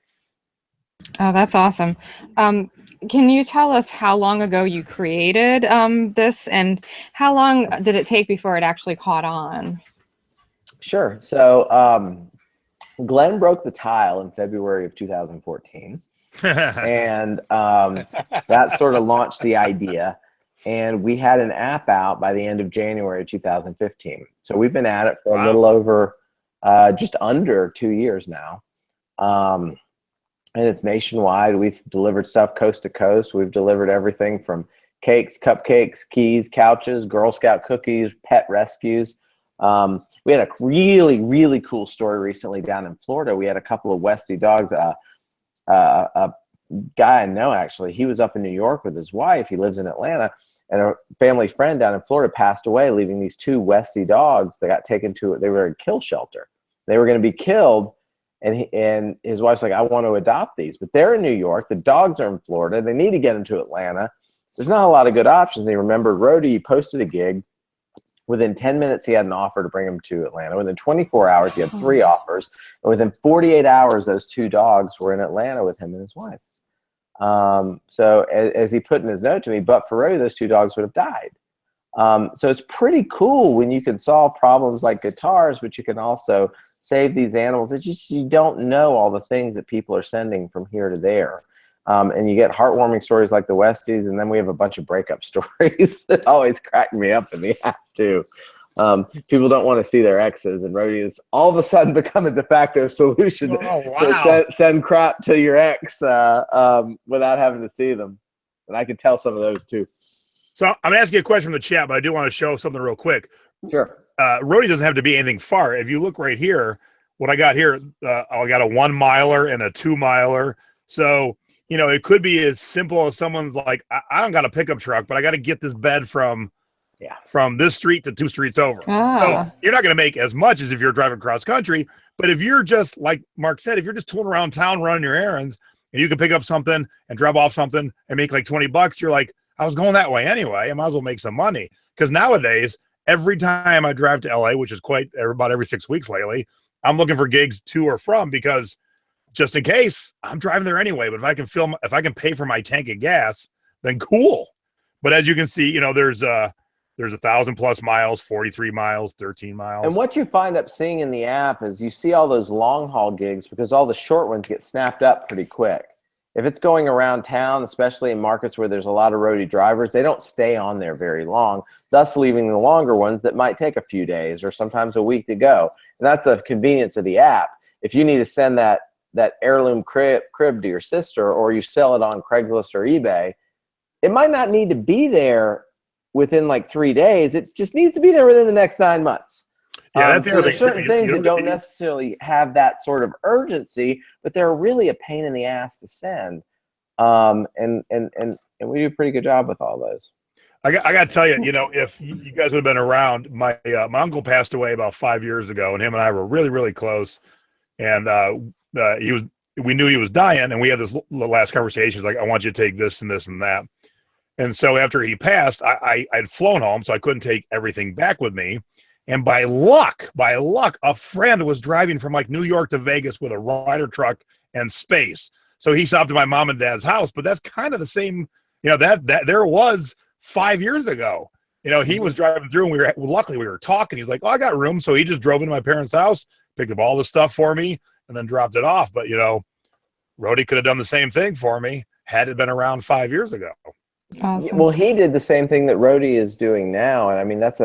Oh, that's awesome. Can you tell us how long ago you created this, and how long did it take before it actually caught on? Sure. So Glenn broke the tile in February of 2014, and that sort of launched the idea. And we had an app out by the end of January 2015. So we've been at it for a little over, just under 2 years now. And it's nationwide. We've delivered stuff coast to coast. We've delivered everything from cakes, cupcakes, keys, couches, Girl Scout cookies, pet rescues. We had a really, really cool story recently down in Florida. We had a couple of Westie dogs. A guy I know, actually, he was up in New York with his wife. He lives in Atlanta. And a family friend down in Florida passed away, leaving these 2 Westie dogs that got taken to, they were a kill shelter. They were going to be killed. And his wife's like, I want to adopt these. But they're in New York. The dogs are in Florida. They need to get them to Atlanta. There's not a lot of good options. They remembered Roadie. He posted a gig. Within 10 minutes, he had an offer to bring them to Atlanta. Within 24 hours, he had 3 offers. And within 48 hours, those 2 dogs were in Atlanta with him and his wife. So as he put in his note to me, but for Roadie, those 2 dogs would have died. So it's pretty cool when you can solve problems like guitars, but you can also save these animals. It's just, you don't know all the things that people are sending from here to there. And you get heartwarming stories like the Westies, and then we have a bunch of breakup stories that always crack me up in the app too. People don't want to see their exes, and Roadie has all of a sudden become a de facto solution to send crap to your ex without having to see them. And I can tell some of those too. So I'm going to ask you a question from the chat, but I do want to show something real quick. Sure. Roadie doesn't have to be anything far. If you look right here, what I got here, I got a 1 miler and a 2 miler. So, it could be as simple as someone's like, I don't got a pickup truck, but I got to get this bed from this street to 2 streets over. So you're not going to make as much as if you're driving cross country. But if you're just, like Mark said, if you're just tooling around town running your errands and you can pick up something and drop off something and make like $20, you're like, I was going that way anyway. I might as well make some money. Because nowadays, every time I drive to LA, which is about every 6 weeks lately, I'm looking for gigs to or from, because just in case, I'm driving there anyway. But if I can pay for my tank of gas, then cool. But as you can see, there's 1,000+ miles, 43 miles, 13 miles. And what you find up seeing in the app is you see all those long haul gigs, because all the short ones get snapped up pretty quick. If it's going around town, especially in markets where there's a lot of Roadie drivers, they don't stay on there very long, thus leaving the longer ones that might take a few days or sometimes a week to go. And that's the convenience of the app. If you need to send that heirloom crib to your sister, or you sell it on Craigslist or eBay, it might not need to be there within like 3 days. It just needs to be there within the next 9 months. Yeah, that's the So other there's thing. certain things that don't necessarily have that sort of urgency, but they're really a pain in the ass to send. And we do a pretty good job with all those. I got to tell you, if you guys would have been around, my uncle passed away about 5 years ago, and him and I were really, really close. And we knew he was dying, and we had this last conversation. He's like, I want you to take this and this and that. And so after he passed, I'd flown home, so I couldn't take everything back with me. And by luck, a friend was driving from like New York to Vegas with a Ryder truck and space. So he stopped at my mom and dad's house. But that's kind of the same, that there was 5 years ago. He was driving through, and luckily we were talking. He's like, "Oh, I got room," so he just drove into my parents' house, picked up all the stuff for me, and then dropped it off. But Roadie could have done the same thing for me had it been around 5 years ago. Awesome. Well, he did the same thing that Roadie is doing now, and I mean that's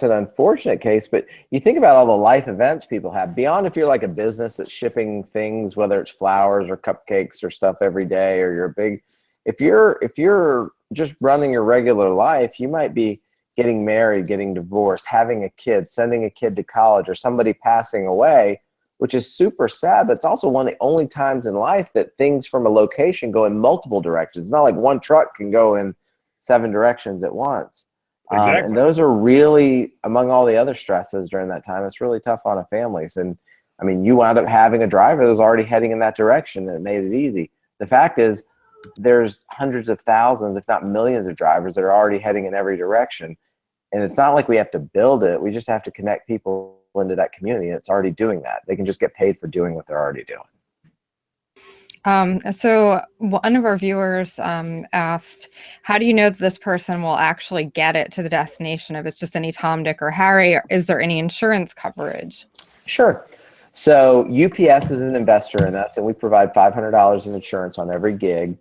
an unfortunate case. But you think about all the life events people have beyond if you're like a business that's shipping things, whether it's flowers or cupcakes or stuff every day, or you're a big. If you're just running your regular life, you might be getting married, getting divorced, having a kid, sending a kid to college, or somebody passing away, which is super sad, but it's also one of the only times in life that things from a location go in multiple directions. It's not like one truck can go in 7 directions at once. Exactly. And those are really, among all the other stresses during that time, it's really tough on families. And I mean, you wound up having a driver that was already heading in that direction, and it made it easy. The fact is, there's hundreds of thousands, if not millions of drivers that are already heading in every direction. And it's not like we have to build it. We just have to connect people into that community. And it's already doing that. They can just get paid for doing what they're already doing. So one of our viewers asked, how do you know that this person will actually get it to the destination if it's just any Tom, Dick, or Harry? Or is there any insurance coverage? Sure. So UPS is an investor in us, and we provide $500 in insurance on every gig.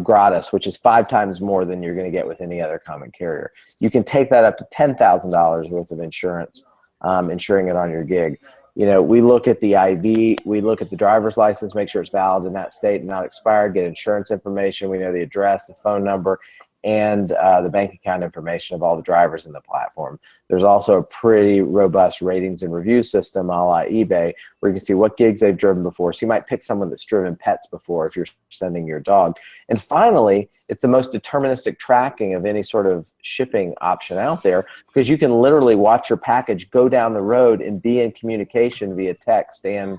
Gratis, which is 5 times more than you're going to get with any other common carrier. You can take that up to $10,000 worth of insurance, insuring it on your gig. We look at the ID, we look at the driver's license, make sure it's valid in that state and not expired, get insurance information. We know the address, the phone number, and the bank account information of all the drivers in the platform. There's also a pretty robust ratings and review system a la eBay, where you can see what gigs they've driven before. So you might pick someone that's driven pets before if you're sending your dog. And finally, it's the most deterministic tracking of any sort of shipping option out there, because you can literally watch your package go down the road and be in communication via text and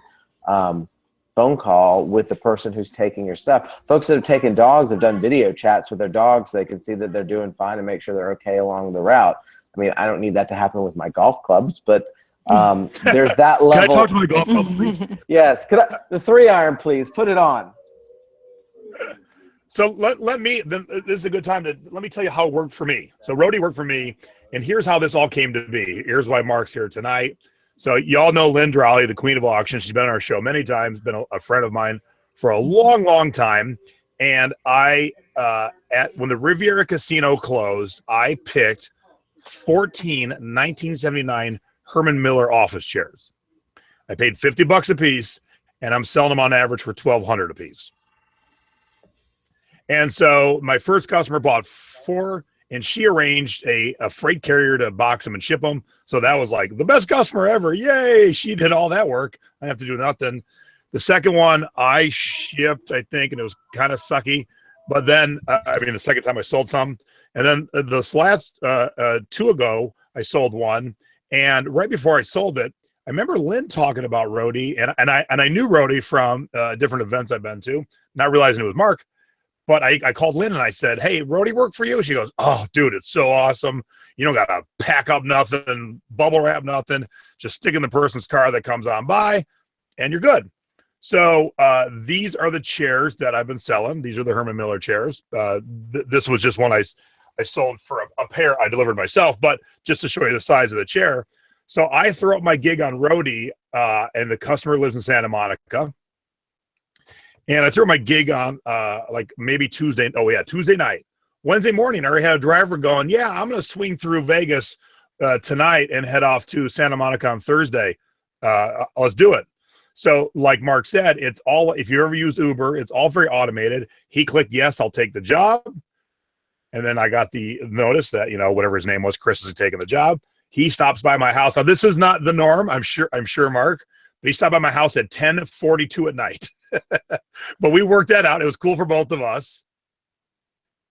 phone call with the person who's taking your stuff. Folks that have taken dogs have done video chats with their dogs. They can see that they're doing fine and make sure they're okay along the route. I mean, I don't need that to happen with my golf clubs, but there's that level. Can I talk to my golf club, please? Yes. Could I, the 3-iron, please. Put it on. So let me, this is a good time to, let me tell you how it worked for me. So Roadie worked for me, and here's how this all came to be. Here's why Mark's here tonight. So y'all know Lynn Drowley, the queen of auctions. She's been on our show many times, been a friend of mine for a long, long time. And when the Riviera Casino closed, I picked 14 1979 Herman Miller office chairs. I paid $50 a piece, and I'm selling them on average for $1,200 a piece. And so my first customer bought 4, and she arranged a freight carrier to box them and ship them. So that was like the best customer ever. Yay. She did all that work. I didn't have to do nothing. The second one I shipped, I think, and it was kind of sucky. But then, the second time I sold some. And then this last 2 ago, I sold one. And right before I sold it, I remember Lynn talking about Roadie. And I knew Roadie from different events I've been to, not realizing it was Mark. But I called Lynn and I said, hey, Roadie work for you? She goes, oh, dude, it's so awesome. You don't got to pack up nothing, bubble wrap nothing. Just stick in the person's car that comes on by, and you're good. So these are the chairs that I've been selling. These are the Herman Miller chairs. This was just one I sold for a pair I delivered myself, but just to show you the size of the chair. So I throw up my gig on Roadie, and the customer lives in Santa Monica. And I threw my gig on maybe Tuesday. Oh, yeah, Tuesday night. Wednesday morning, I already had a driver going, yeah, I'm going to swing through Vegas tonight and head off to Santa Monica on Thursday. Let's do it. So like Mark said, it's all, if you ever used Uber, it's all very automated. He clicked, yes, I'll take the job. And then I got the notice that, whatever his name was, Chris is taking the job. He stops by my house. Now, this is not the norm, I'm sure, Mark, but he stopped by my house at 10:42 at night. But we worked that out. It was cool for both of us.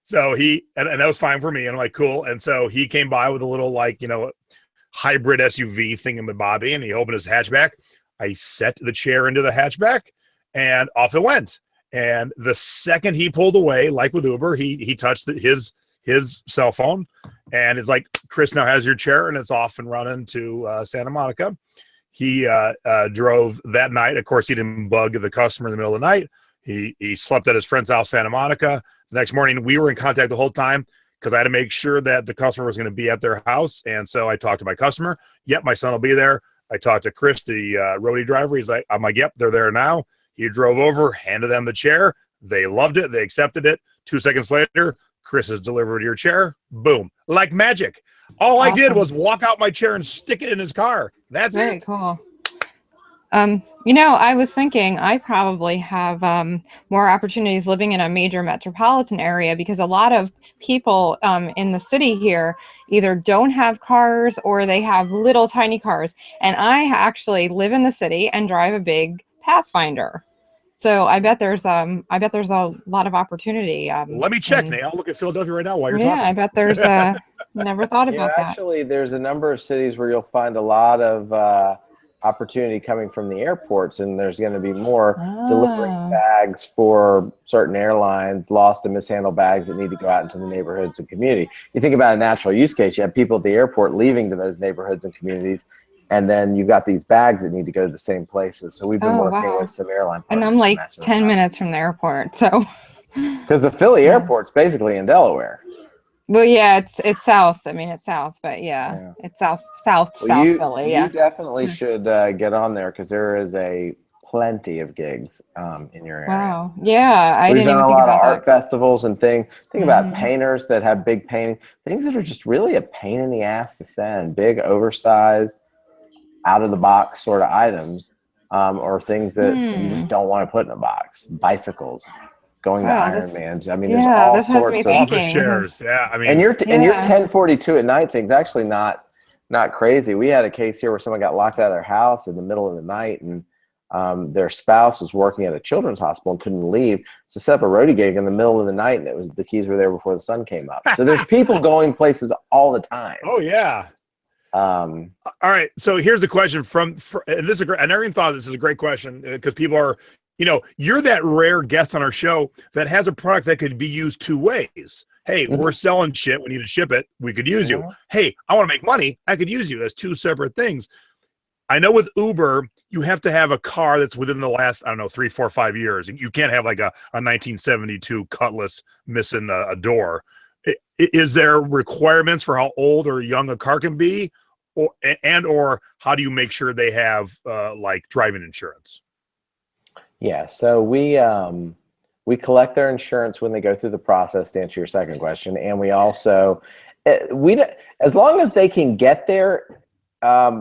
So and that was fine for me. And I'm like, cool. And so he came by with a little, like, hybrid SUV thingamabobby, and he opened his hatchback. I set the chair into the hatchback, and off it went. And the second he pulled away, like with Uber, he touched his cell phone, and it's like, Chris now has your chair, and it's off and running to Santa Monica. He drove that night. Of course, he didn't bug the customer in the middle of the night. He slept at his friend's house, Santa Monica. The next morning, we were in contact the whole time because I had to make sure that the customer was going to be at their house. And so I talked to my customer. Yep, my son will be there. I talked to Chris, the roadie driver. I'm like, yep, they're there now. He drove over, handed them the chair. They loved it. They accepted it. 2 seconds later, Chris has delivered your chair. Boom. Like magic. All I did was walk out my chair and stick it in his car. That's Very it. cool. I was thinking I probably have more opportunities living in a major metropolitan area, because a lot of people in the city here either don't have cars or they have little tiny cars. And I actually live in the city and drive a big Pathfinder. So I bet there's a lot of opportunity. Let me check, Nate. I'll look at Philadelphia right now while you're talking. Yeah, I bet there's never thought about that. Actually, there's a number of cities where you'll find a lot of opportunity coming from the airports, and there's going to be more delivering bags for certain airlines, lost and mishandled bags that need to go out into the neighborhoods and community. You think about a natural use case, you have people at the airport leaving to those neighborhoods and communities, and then you've got these bags that need to go to the same places. So we've been working with some airline partners. And I'm like 10 minutes from the airport, so. Because the Philly airport's basically in Delaware. Well, yeah, it's south. I mean, it's south, but yeah. It's south Philly. Yeah, you definitely should get on there, because there is plenty of gigs in your area. Wow. Yeah, We've done a lot of art festivals and things. Think about painters that have big painting, things that are just really a pain in the ass to send, big, oversized, out of the box sort of items, or things that you just don't want to put in a box. Bicycles. Going to Ironmans. I mean, there's all sorts of office chairs. Yeah, I mean, and your 10:42 at night thing's actually not crazy. We had a case here where someone got locked out of their house in the middle of the night, and their spouse was working at a children's hospital and couldn't leave, so set up a roadie gig in the middle of the night, and the keys were there before the sun came up. So there's people going places all the time. Oh yeah. All right. So here's a question and this is a great. I never even thought this is a great question, because people are. You're that rare guest on our show that has a product that could be used two ways. Hey, we're selling shit. We need to ship it. We could use you. Hey, I want to make money. I could use you. That's two separate things. I know with Uber, you have to have a car that's within the last, 3, 4, 5 years. You can't have like a 1972 Cutlass missing a door. Is there requirements for how old or young a car can be? Or how do you make sure they have like driving insurance? Yeah, so we collect their insurance when they go through the process, to answer your second question, and we also as long as they can get there,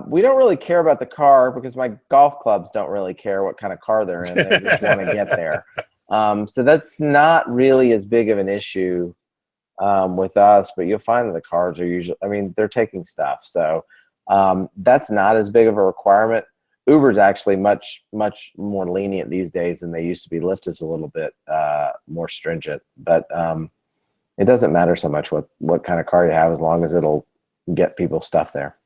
we don't really care about the car, because my golf clubs don't really care what kind of car they're in. They just want to get there. So that's not really as big of an issue with us, but you'll find that the cars are usually, they're taking stuff, so that's not as big of a requirement. Uber's actually much more lenient these days than they used to be. Lyft is a little bit more stringent, but it doesn't matter so much what kind of car you have, as long as it'll get people stuff there.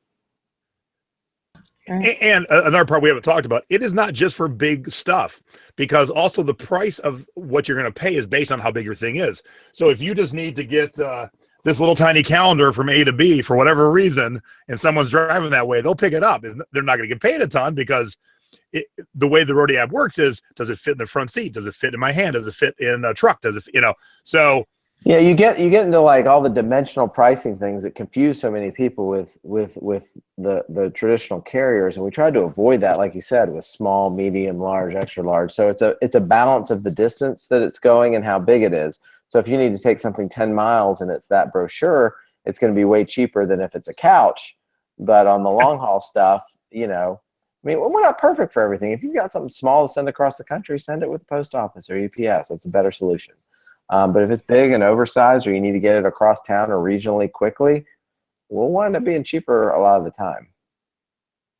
And another part we haven't talked about, it is not just for big stuff, because also the price of what you're going to pay is based on how big your thing is. So if you just need to get this little tiny calendar from A to B for whatever reason, and someone's driving that way, they'll pick it up. They're not going to get paid a ton, because the way the Roadie app works is, does it fit in the front seat? Does it fit in my hand? Does it fit in a truck? Does it, so. Yeah, you get into like all the dimensional pricing things that confuse so many people with the traditional carriers, and we try to avoid that, like you said, with small, medium, large, extra large. So it's a balance of the distance that it's going and how big it is. So if you need to take something 10 miles and it's that brochure, it's going to be way cheaper than if it's a couch. But on the long haul stuff, we're not perfect for everything. If you've got something small to send across the country, send it with the post office or UPS. That's a better solution. But if it's big and oversized, or you need to get it across town or regionally quickly, will wind up being cheaper a lot of the time.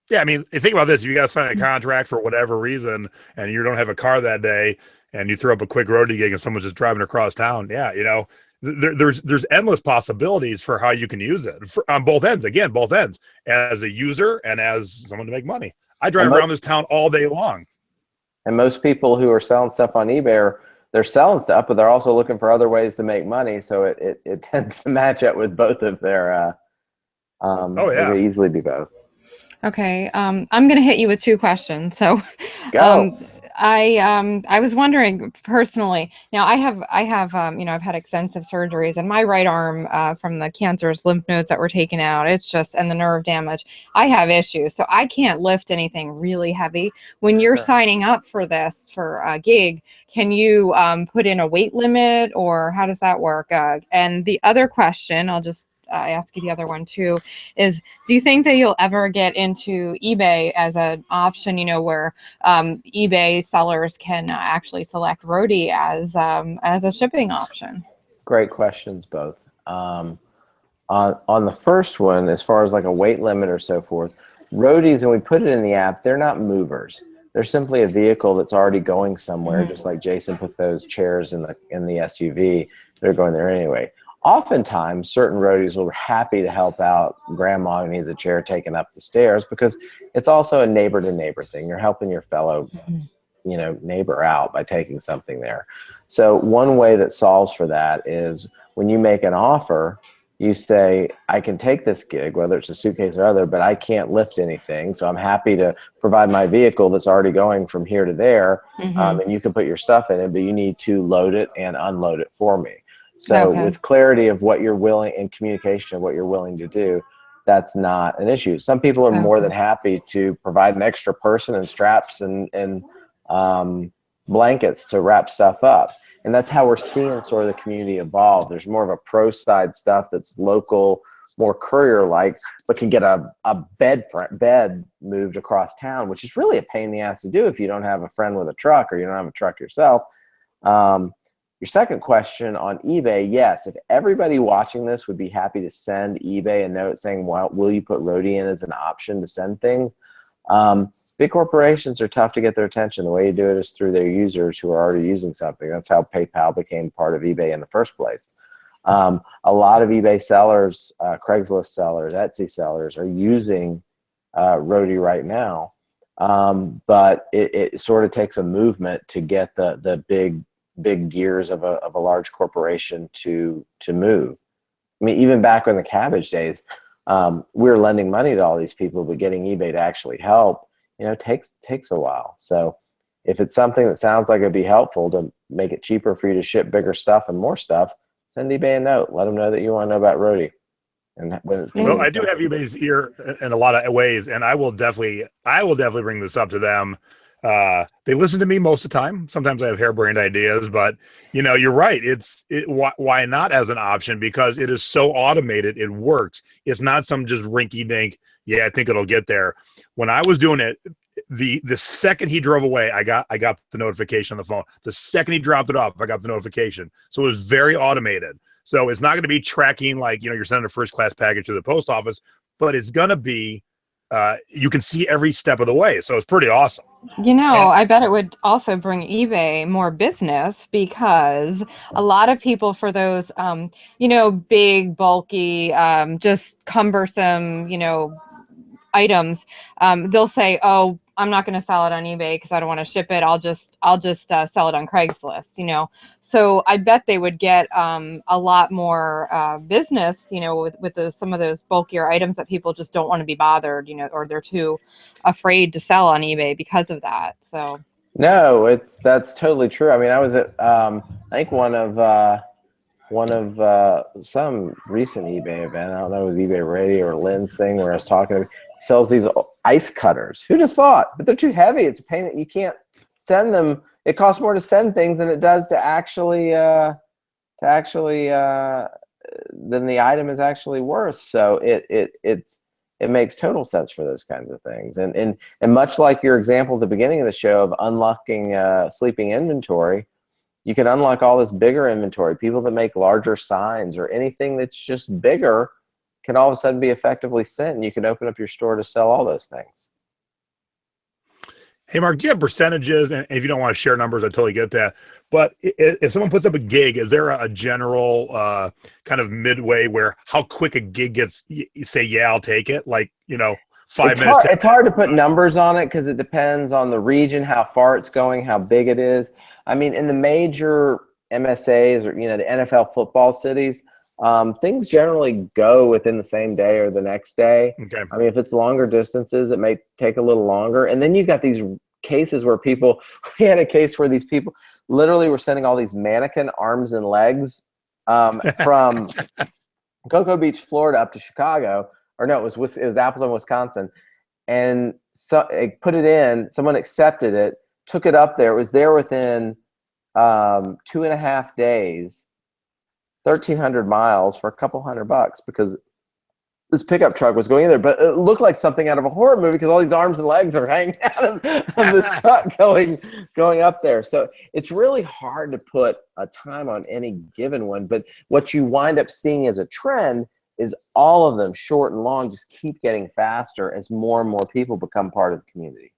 Yeah, I mean, think about this. If you got to sign a contract for whatever reason and you don't have a car that day and you throw up a quick roadie gig and someone's just driving across town, yeah, there's endless possibilities for how you can use it on both ends. Again, both ends, as a user and as someone to make money. I drive around this town all day long. And most people who are selling stuff on eBay they're selling stuff, but they're also looking for other ways to make money. So it tends to match up with both of their, Oh, yeah. It could easily be both. Okay. I'm going to hit you with 2 questions. So, Go. I was wondering personally, now I've had extensive surgeries and my right arm, from the cancerous lymph nodes that were taken out, and the nerve damage, I have issues. So I can't lift anything really heavy. When you're signing up for a gig, can you, put in a weight limit, or how does that work? And the other question, I ask you the other one too, is do you think that you'll ever get into eBay as an option, where eBay sellers can actually select Roadie as a shipping option? Great questions, both. On the first one, as far as like a weight limit or so forth, Roadies, and we put it in the app, they're not movers. They're simply a vehicle that's already going somewhere, just like Jason put those chairs in the SUV. They're going there anyway. Oftentimes, certain roadies will be happy to help out grandma who needs a chair taken up the stairs, because it's also a neighbor to neighbor thing. You're helping your fellow, neighbor out by taking something there. So one way that solves for that is when you make an offer, you say, I can take this gig, whether it's a suitcase or other, but I can't lift anything. So I'm happy to provide my vehicle that's already going from here to there. And you can put your stuff in it, but you need to load it and unload it for me. So with clarity of what you're willing and communication of what you're willing to do, that's not an issue. Some people are more than happy to provide an extra person and straps and blankets to wrap stuff up. And that's how we're seeing sort of the community evolve. There's more of a pro side stuff that's local, more courier-like, but can get a bed moved across town, which is really a pain in the ass to do if you don't have a friend with a truck or you don't have a truck yourself. Your second question on eBay, yes, if everybody watching this would be happy to send eBay a note saying, well, will you put Roadie in as an option to send things? Big corporations are tough to get their attention. The way you do it is through their users who are already using something. That's how PayPal became part of eBay in the first place. A lot of eBay sellers, Craigslist sellers, Etsy sellers are using Roadie right now, but it sort of takes a movement to get the big gears of a large corporation to move. I mean, even back in the cabbage days, we were lending money to all these people, but getting eBay to actually help, takes a while. So if it's something that sounds like it'd be helpful to make it cheaper for you to ship bigger stuff and more stuff, send eBay a note. Let them know that you want to know about Roadie. And well, I do have eBay's ear in a lot of ways, and I will definitely bring this up to them. They listen to me most of the time. Sometimes I have harebrained ideas, but you're right. Why not as an option? Because it is so automated. It works. It's not some just rinky dink. Yeah, I think it'll get there. When I was doing it, the second he drove away, I got the notification on the phone. The second he dropped it off, I got the notification. So it was very automated. So it's not going to be tracking like, you're sending a first class package to the post office, but it's going to be, you can see every step of the way. So it's pretty awesome. I bet it would also bring eBay more business, because a lot of people, for those, big, bulky, just cumbersome, items, they'll say, oh, I'm not going to sell it on eBay because I don't want to ship it. I'll just sell it on Craigslist, So I bet they would get a lot more business, with some of those bulkier items that people just don't want to be bothered, or they're too afraid to sell on eBay because of that. So no, that's totally true. I mean, I was at I think one of some recent eBay event. I don't know if it was eBay Radio or Lynn's thing, where I was talking to him. He sells these ice cutters. Who'd have thought? But they're too heavy. It's a pain that you can't send them. It costs more to send things than it does to actually than the item is actually worth. So it makes total sense for those kinds of things. And much like your example at the beginning of the show of unlocking sleeping inventory, you can unlock all this bigger inventory. People that make larger signs or anything that's just bigger can all of a sudden be effectively sent, and you can open up your store to sell all those things. Hey, Mark, do you have percentages? And if you don't want to share numbers, I totally get that. But if someone puts up a gig, is there a general kind of midway where how quick a gig gets, you say, yeah, I'll take it? Like, 5 minutes. It's hard to put numbers on it because it depends on the region, how far it's going, how big it is. I mean, in the major MSAs or, the NFL football cities, things generally go within the same day or the next day. Okay. I mean, if it's longer distances, it may take a little longer. And then you've got these cases where we had a case where these people literally were sending all these mannequin arms and legs from Cocoa Beach, Florida up to Chicago. Or no, it was Appleton, Wisconsin. And so they put it in, someone accepted it, took it up there. It was there within 2.5 days, 1,300 miles for a couple $100 because this pickup truck was going in there. But it looked like something out of a horror movie because all these arms and legs are hanging out of this truck going up there. So it's really hard to put a time on any given one. But what you wind up seeing as a trend is all of them, short and long, just keep getting faster as more and more people become part of the community.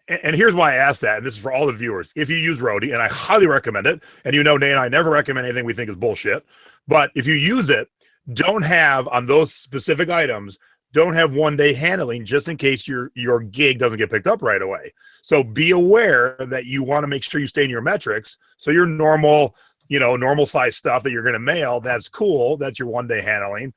And here's why I asked that, and this is for all the viewers. If you use Roadie, and I highly recommend it, and Nate and I never recommend anything we think is bullshit, but if you use it, don't have, on those specific items, don't have one-day handling just in case your gig doesn't get picked up right away. So be aware that you want to make sure you stay in your metrics. So your normal size stuff that you're going to mail, that's cool. That's your one-day handling.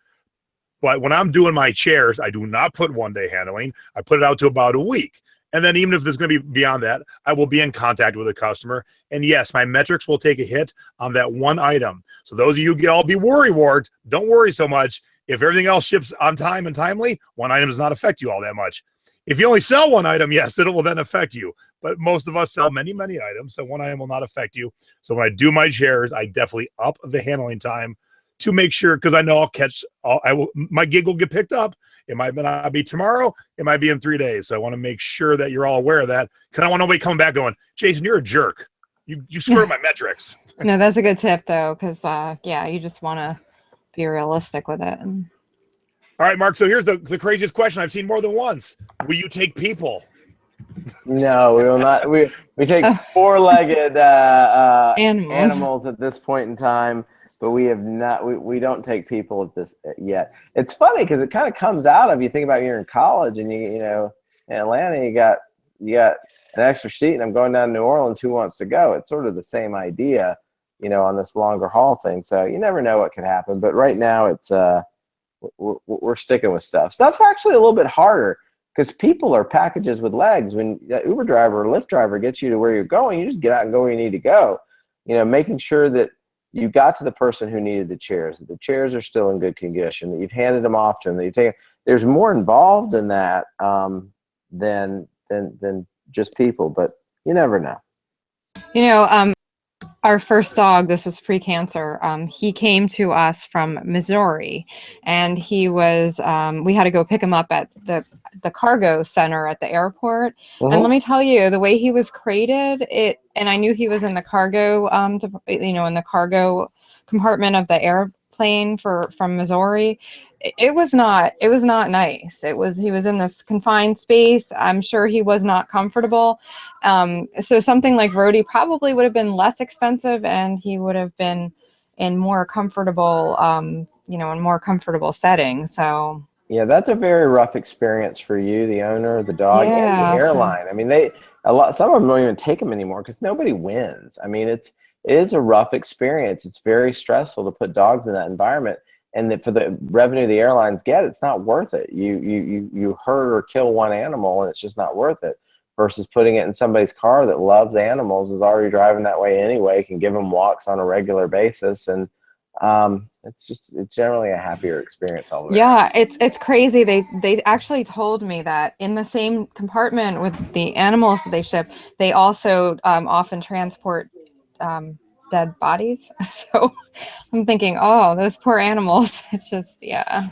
But when I'm doing my chairs, I do not put one-day handling. I put it out to about a week. And then even if there's going to be beyond that, I will be in contact with the customer. And yes, my metrics will take a hit on that one item. So those of you get all be worry wards, don't worry so much. If everything else ships on time and timely, one item does not affect you all that much. If you only sell one item, yes, it will then affect you. But most of us sell many, many items, so one item will not affect you. So when I do my chairs, I definitely up the handling time to make sure, because I know my gig will get picked up. It might not be tomorrow. It might be in 3 days. So I want to make sure that you're all aware of that, because I want nobody coming back going, Jason, you're a jerk. You screwed my metrics. No, that's a good tip, though, because, you just want to be realistic with it. All right, Mark, so here's the craziest question I've seen more than once. Will you take people? No, we will not. We take four-legged animals at this point in time, but we have not. We don't take people at this yet. It's funny because it kind of comes out of, you think about, you're in college and in Atlanta you got an extra seat and I'm going down to New Orleans. Who wants to go? It's sort of the same idea, on this longer haul thing. So you never know what could happen. But right now it's we're sticking with stuff. Stuff's actually a little bit harder, because people are packages with legs. When that Uber driver or Lyft driver gets you to where you're going, you just get out and go where you need to go. Making sure that you got to the person who needed the chairs, that the chairs are still in good condition, that you've handed them off to them, that you take. There's more involved in that than just people, but you never know. Our first dog, this is pre-cancer, he came to us from Missouri, and he was, we had to go pick him up at the cargo center at the airport. Mm-hmm. And let me tell you, the way he was crated, and I knew he was in the cargo, in the cargo compartment of the airplane from Missouri. It was not nice. He was in this confined space. I'm sure he was not comfortable. So something like Roadie probably would have been less expensive, and he would have been in more comfortable, in more comfortable settings. So yeah, that's a very rough experience for you, the owner, the dog, and the airline. I mean, some of them don't even take them anymore because nobody wins. I mean, it is a rough experience. It's very stressful to put dogs in that environment. And for the revenue the airlines get, it's not worth it. You hurt or kill one animal, and it's just not worth it. Versus putting it in somebody's car that loves animals, is already driving that way anyway, can give them walks on a regular basis, and it's generally a happier experience all the way. Yeah, it's crazy. They actually told me that in the same compartment with the animals that they ship, they also often transport dead bodies. So I'm thinking, oh, those poor animals. It's just, yeah.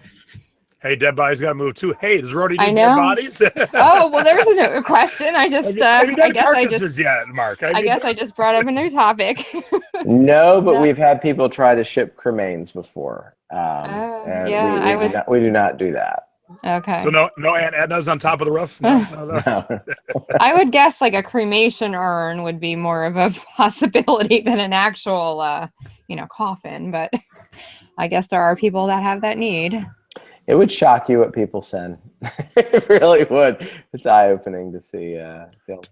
Hey, dead bodies got to move too. Hey, does Roadie do dead bodies? Oh, well, there's a question. I just, have you done I guess carcasses yet, Mark? I guess I just brought up a new topic. No, but we've had people try to ship cremains before. And yeah, we do not do that. Okay. So no Aunt Edna's on top of the roof? No. No. I would guess like a cremation urn would be more of a possibility than an actual, coffin. But I guess there are people that have that need. It would shock you what people send. It really would. It's eye-opening to see. I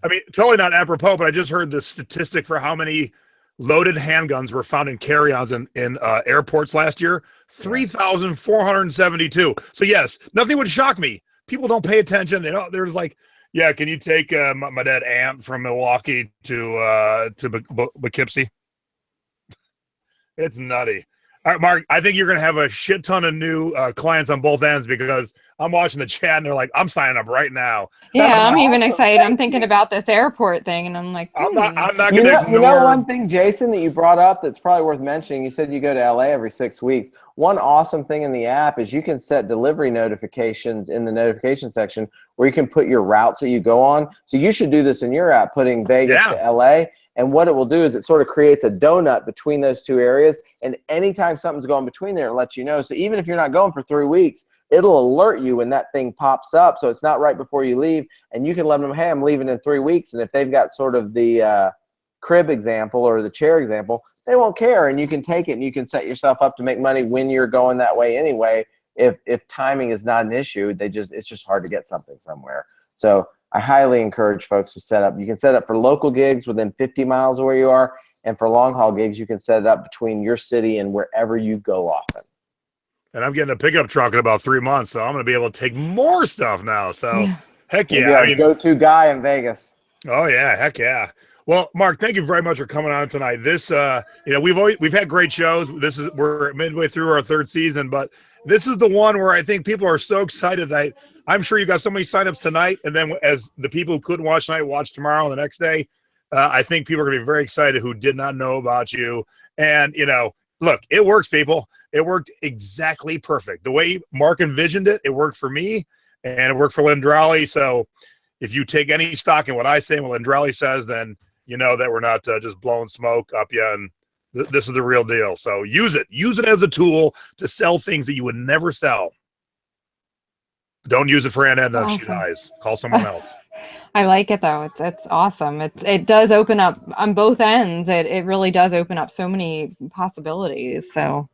mean, totally not apropos, but I just heard the statistic for how many loaded handguns were found in carry-ons in airports last year. 3,472. So yes, nothing would shock me. People don't pay attention. There's like, yeah, can you take my dad Aunt from Milwaukee to Poughkeepsie? It's nutty. All right, Mark, I think you're going to have a shit ton of new clients on both ends because I'm watching the chat and they're like, I'm signing up right now. Yeah, I'm even excited. I'm thinking about this airport thing and I'm like, I'm not going to ignore. You know one thing, Jason, that you brought up that's probably worth mentioning. You said you go to LA every 6 weeks. One awesome thing in the app is you can set delivery notifications in the notification section where you can put your routes that you go on. So you should do this in your app, putting Vegas to LA. And what it will do is it sort of creates a donut between those two areas. And anytime something's going between there, it lets you know. So even if you're not going for 3 weeks, it'll alert you when that thing pops up. So it's not right before you leave. And you can let them, hey, I'm leaving in 3 weeks. And if they've got sort of the crib example or the chair example, they won't care. And you can take it and you can set yourself up to make money when you're going that way anyway. If timing is not an issue, it's just hard to get something somewhere. So I highly encourage folks to set up. You can set up for local gigs within 50 miles of where you are, and for long haul gigs, you can set it up between your city and wherever you go often. And I'm getting a pickup truck in about 3 months, so I'm going to be able to take more stuff now. So, heck yeah! I mean, go-to guy in Vegas. Oh yeah, heck yeah! Well, Mark, thank you very much for coming on tonight. This, we've had great shows. We're midway through our 3rd season, but this is the one where I think people are so excited that I'm sure you got so many signups tonight, and then as the people who couldn't watch tonight watch tomorrow and the next day, I think people are going to be very excited who did not know about you. And look, it works, people. It worked exactly perfect. The way Mark envisioned it, it worked for me, and it worked for Lindrali. So if you take any stock in what I say and what Lindrali says, then you know that we're not just blowing smoke up you, and this is the real deal. So use it as a tool to sell things that you would never sell. Don't use it for Aunt Edna if she dies. Call someone else. I like it though. It's awesome. It does open up on both ends. It really does open up so many possibilities. So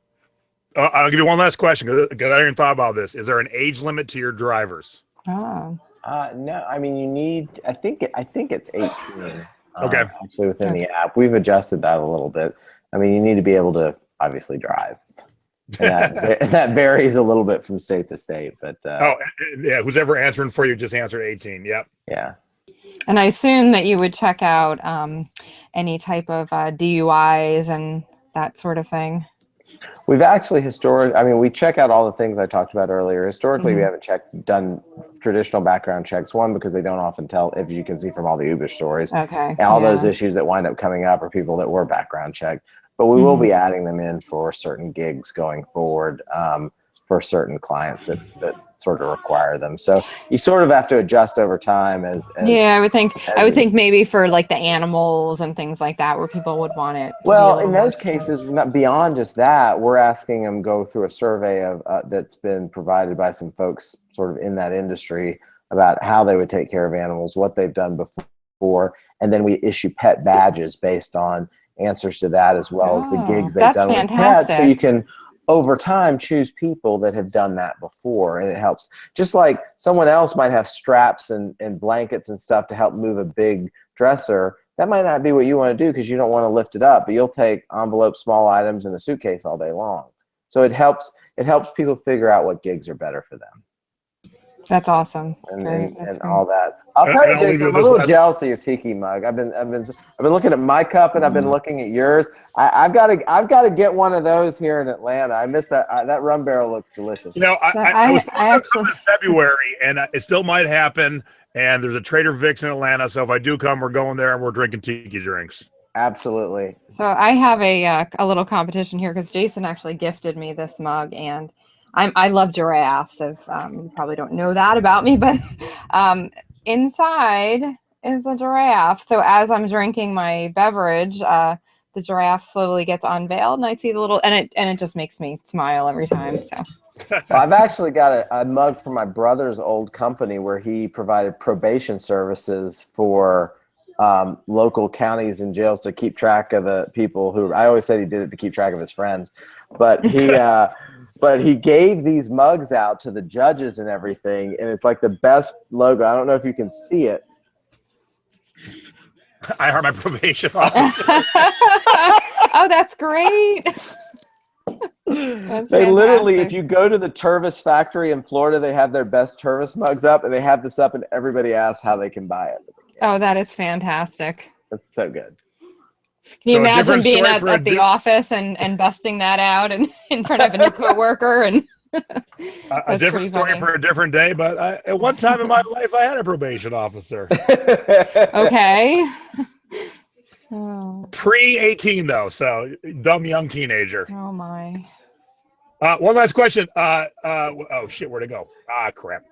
I'll give you one last question because I didn't thought about this. Is there an age limit to your drivers? Oh. No, I mean you need. I think it's 18. Okay. Actually, within the app, we've adjusted that a little bit. I mean, you need to be able to obviously drive. And that varies a little bit from state to state, but who's ever answering for you just answered 18. Yep. Yeah. And I assume that you would check out any type of DUIs and that sort of thing. We've actually we check out all the things I talked about earlier. Historically, we haven't done traditional background checks. One, because they don't often tell, if you can see from all the Uber stories. Okay. And all those issues that wind up coming up are people that were background checked. But we will be adding them in for certain gigs going forward, for certain clients that sort of require them. So you sort of have to adjust over time as I would think maybe for like the animals and things like that where people would want it. Well, in those cases, not beyond just that, we're asking them go through a survey of that's been provided by some folks sort of in that industry about how they would take care of animals, what they've done before, and then we issue pet badges based on answers to that, as well as the gigs they've done with pets. So you can over time choose people that have done that before, and it helps. Just like someone else might have straps and blankets and stuff to help move a big dresser, that might not be what you want to do because you don't want to lift it up, but you'll take envelopes, small items in a suitcase all day long. So it helps people figure out what gigs are better for them. That's awesome. And all that. I'll tell you, Jason, I'm a little jealous of your Tiki mug. I've been looking at my cup and I've been looking at yours. I've got to get one of those here in Atlanta. I miss that. That rum barrel looks delicious. I was actually in February, and it still might happen. And there's a Trader Vic's in Atlanta, so if I do come, we're going there and we're drinking Tiki drinks. Absolutely. So I have a little competition here because Jason actually gifted me this mug, and I love giraffes. If you probably don't know that about me, but inside is a giraffe. So as I'm drinking my beverage, the giraffe slowly gets unveiled, and I see the little, and it just makes me smile every time. So. Well, I've actually got a mug from my brother's old company where he provided probation services for local counties and jails to keep track of the people who, I always said he did it to keep track of his friends, but he gave these mugs out to the judges and everything, and it's like the best logo. I don't know if you can see it. I heard my probation officer. Oh, that's great. That's They literally, fantastic. if you go to the Tervis factory in Florida, they have their best Tervis mugs up, and they have this up, and everybody asks how they can buy it. Oh, that is fantastic. That's so good. Can you So a imagine different being story at, for at the office and busting that out and in front of a new coworker? And a different story for a different day, but at one time in my life, I had a probation officer. Okay. Oh. Pre-18 though, so dumb young teenager. Oh my. One last question. Oh shit, where'd it go? Ah, crap.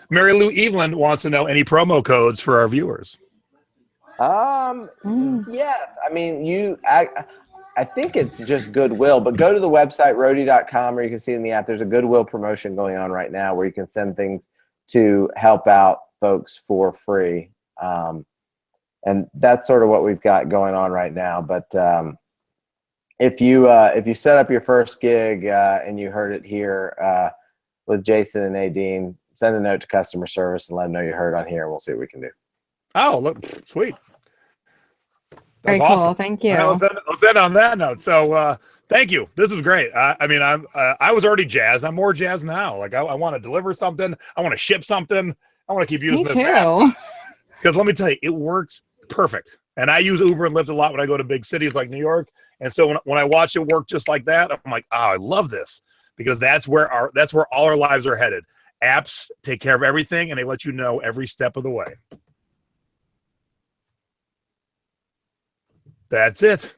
Mary Lou Evelyn wants to know any promo codes for our viewers. Yes. I mean, I think it's just Goodwill, but go to the website, roadie.com, or you can see it in the app. There's a Goodwill promotion going on right now where you can send things to help out folks for free. And that's sort of what we've got going on right now. But if you set up your first gig and you heard it here with Jason and Nadine, send a note to customer service and let them know you heard on here, and we'll see what we can do. Oh, look, sweet. Very That's cool. awesome. Thank you. Let's end on that note. So thank you. This was great. I was already jazzed. I'm more jazzed now. Like I want to deliver something. I want to ship something. I want to keep using this app. Because let me tell you, it works perfect. And I use Uber and Lyft a lot when I go to big cities like New York. And so when I watch it work just like that, I'm like, oh, I love this, because that's where all our lives are headed. Apps take care of everything, and they let you know every step of the way. That's it.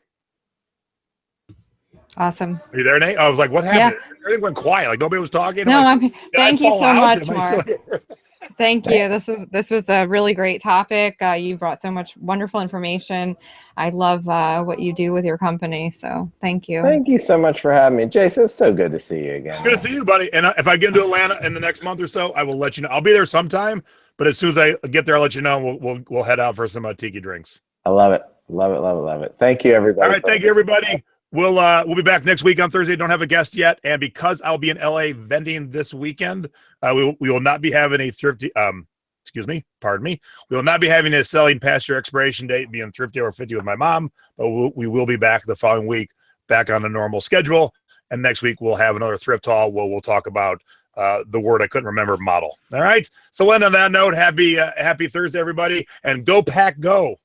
Awesome. Are you there, Nate? I was like, what happened? Yeah. Everything went quiet. Like nobody was talking. No, like, thank you so much, Mark. Still... Thank you. This was a really great topic. You brought so much wonderful information. I love what you do with your company. So thank you. Thank you so much for having me, Jason. It's so good to see you again. Good to see you, buddy. And if I get into Atlanta in the next month or so, I will let you know. I'll be there sometime, but as soon as I get there, I'll let you know. We'll head out for some Tiki drinks. I love it. Love it. Love it. Love it. Thank you, everybody. All right. Thank you, everybody. We'll be back next week on Thursday. Don't have a guest yet. And because I'll be in LA vending this weekend, we will not be having a Thrifty, pardon me. We will not be having a selling past your expiration date, being Thrifty or 50 with my mom, but we will be back the following week, back on a normal schedule. And next week we'll have another thrift haul where we'll talk about the word I couldn't remember, model. All right. So end on that note, happy Thursday, everybody, and go pack, go.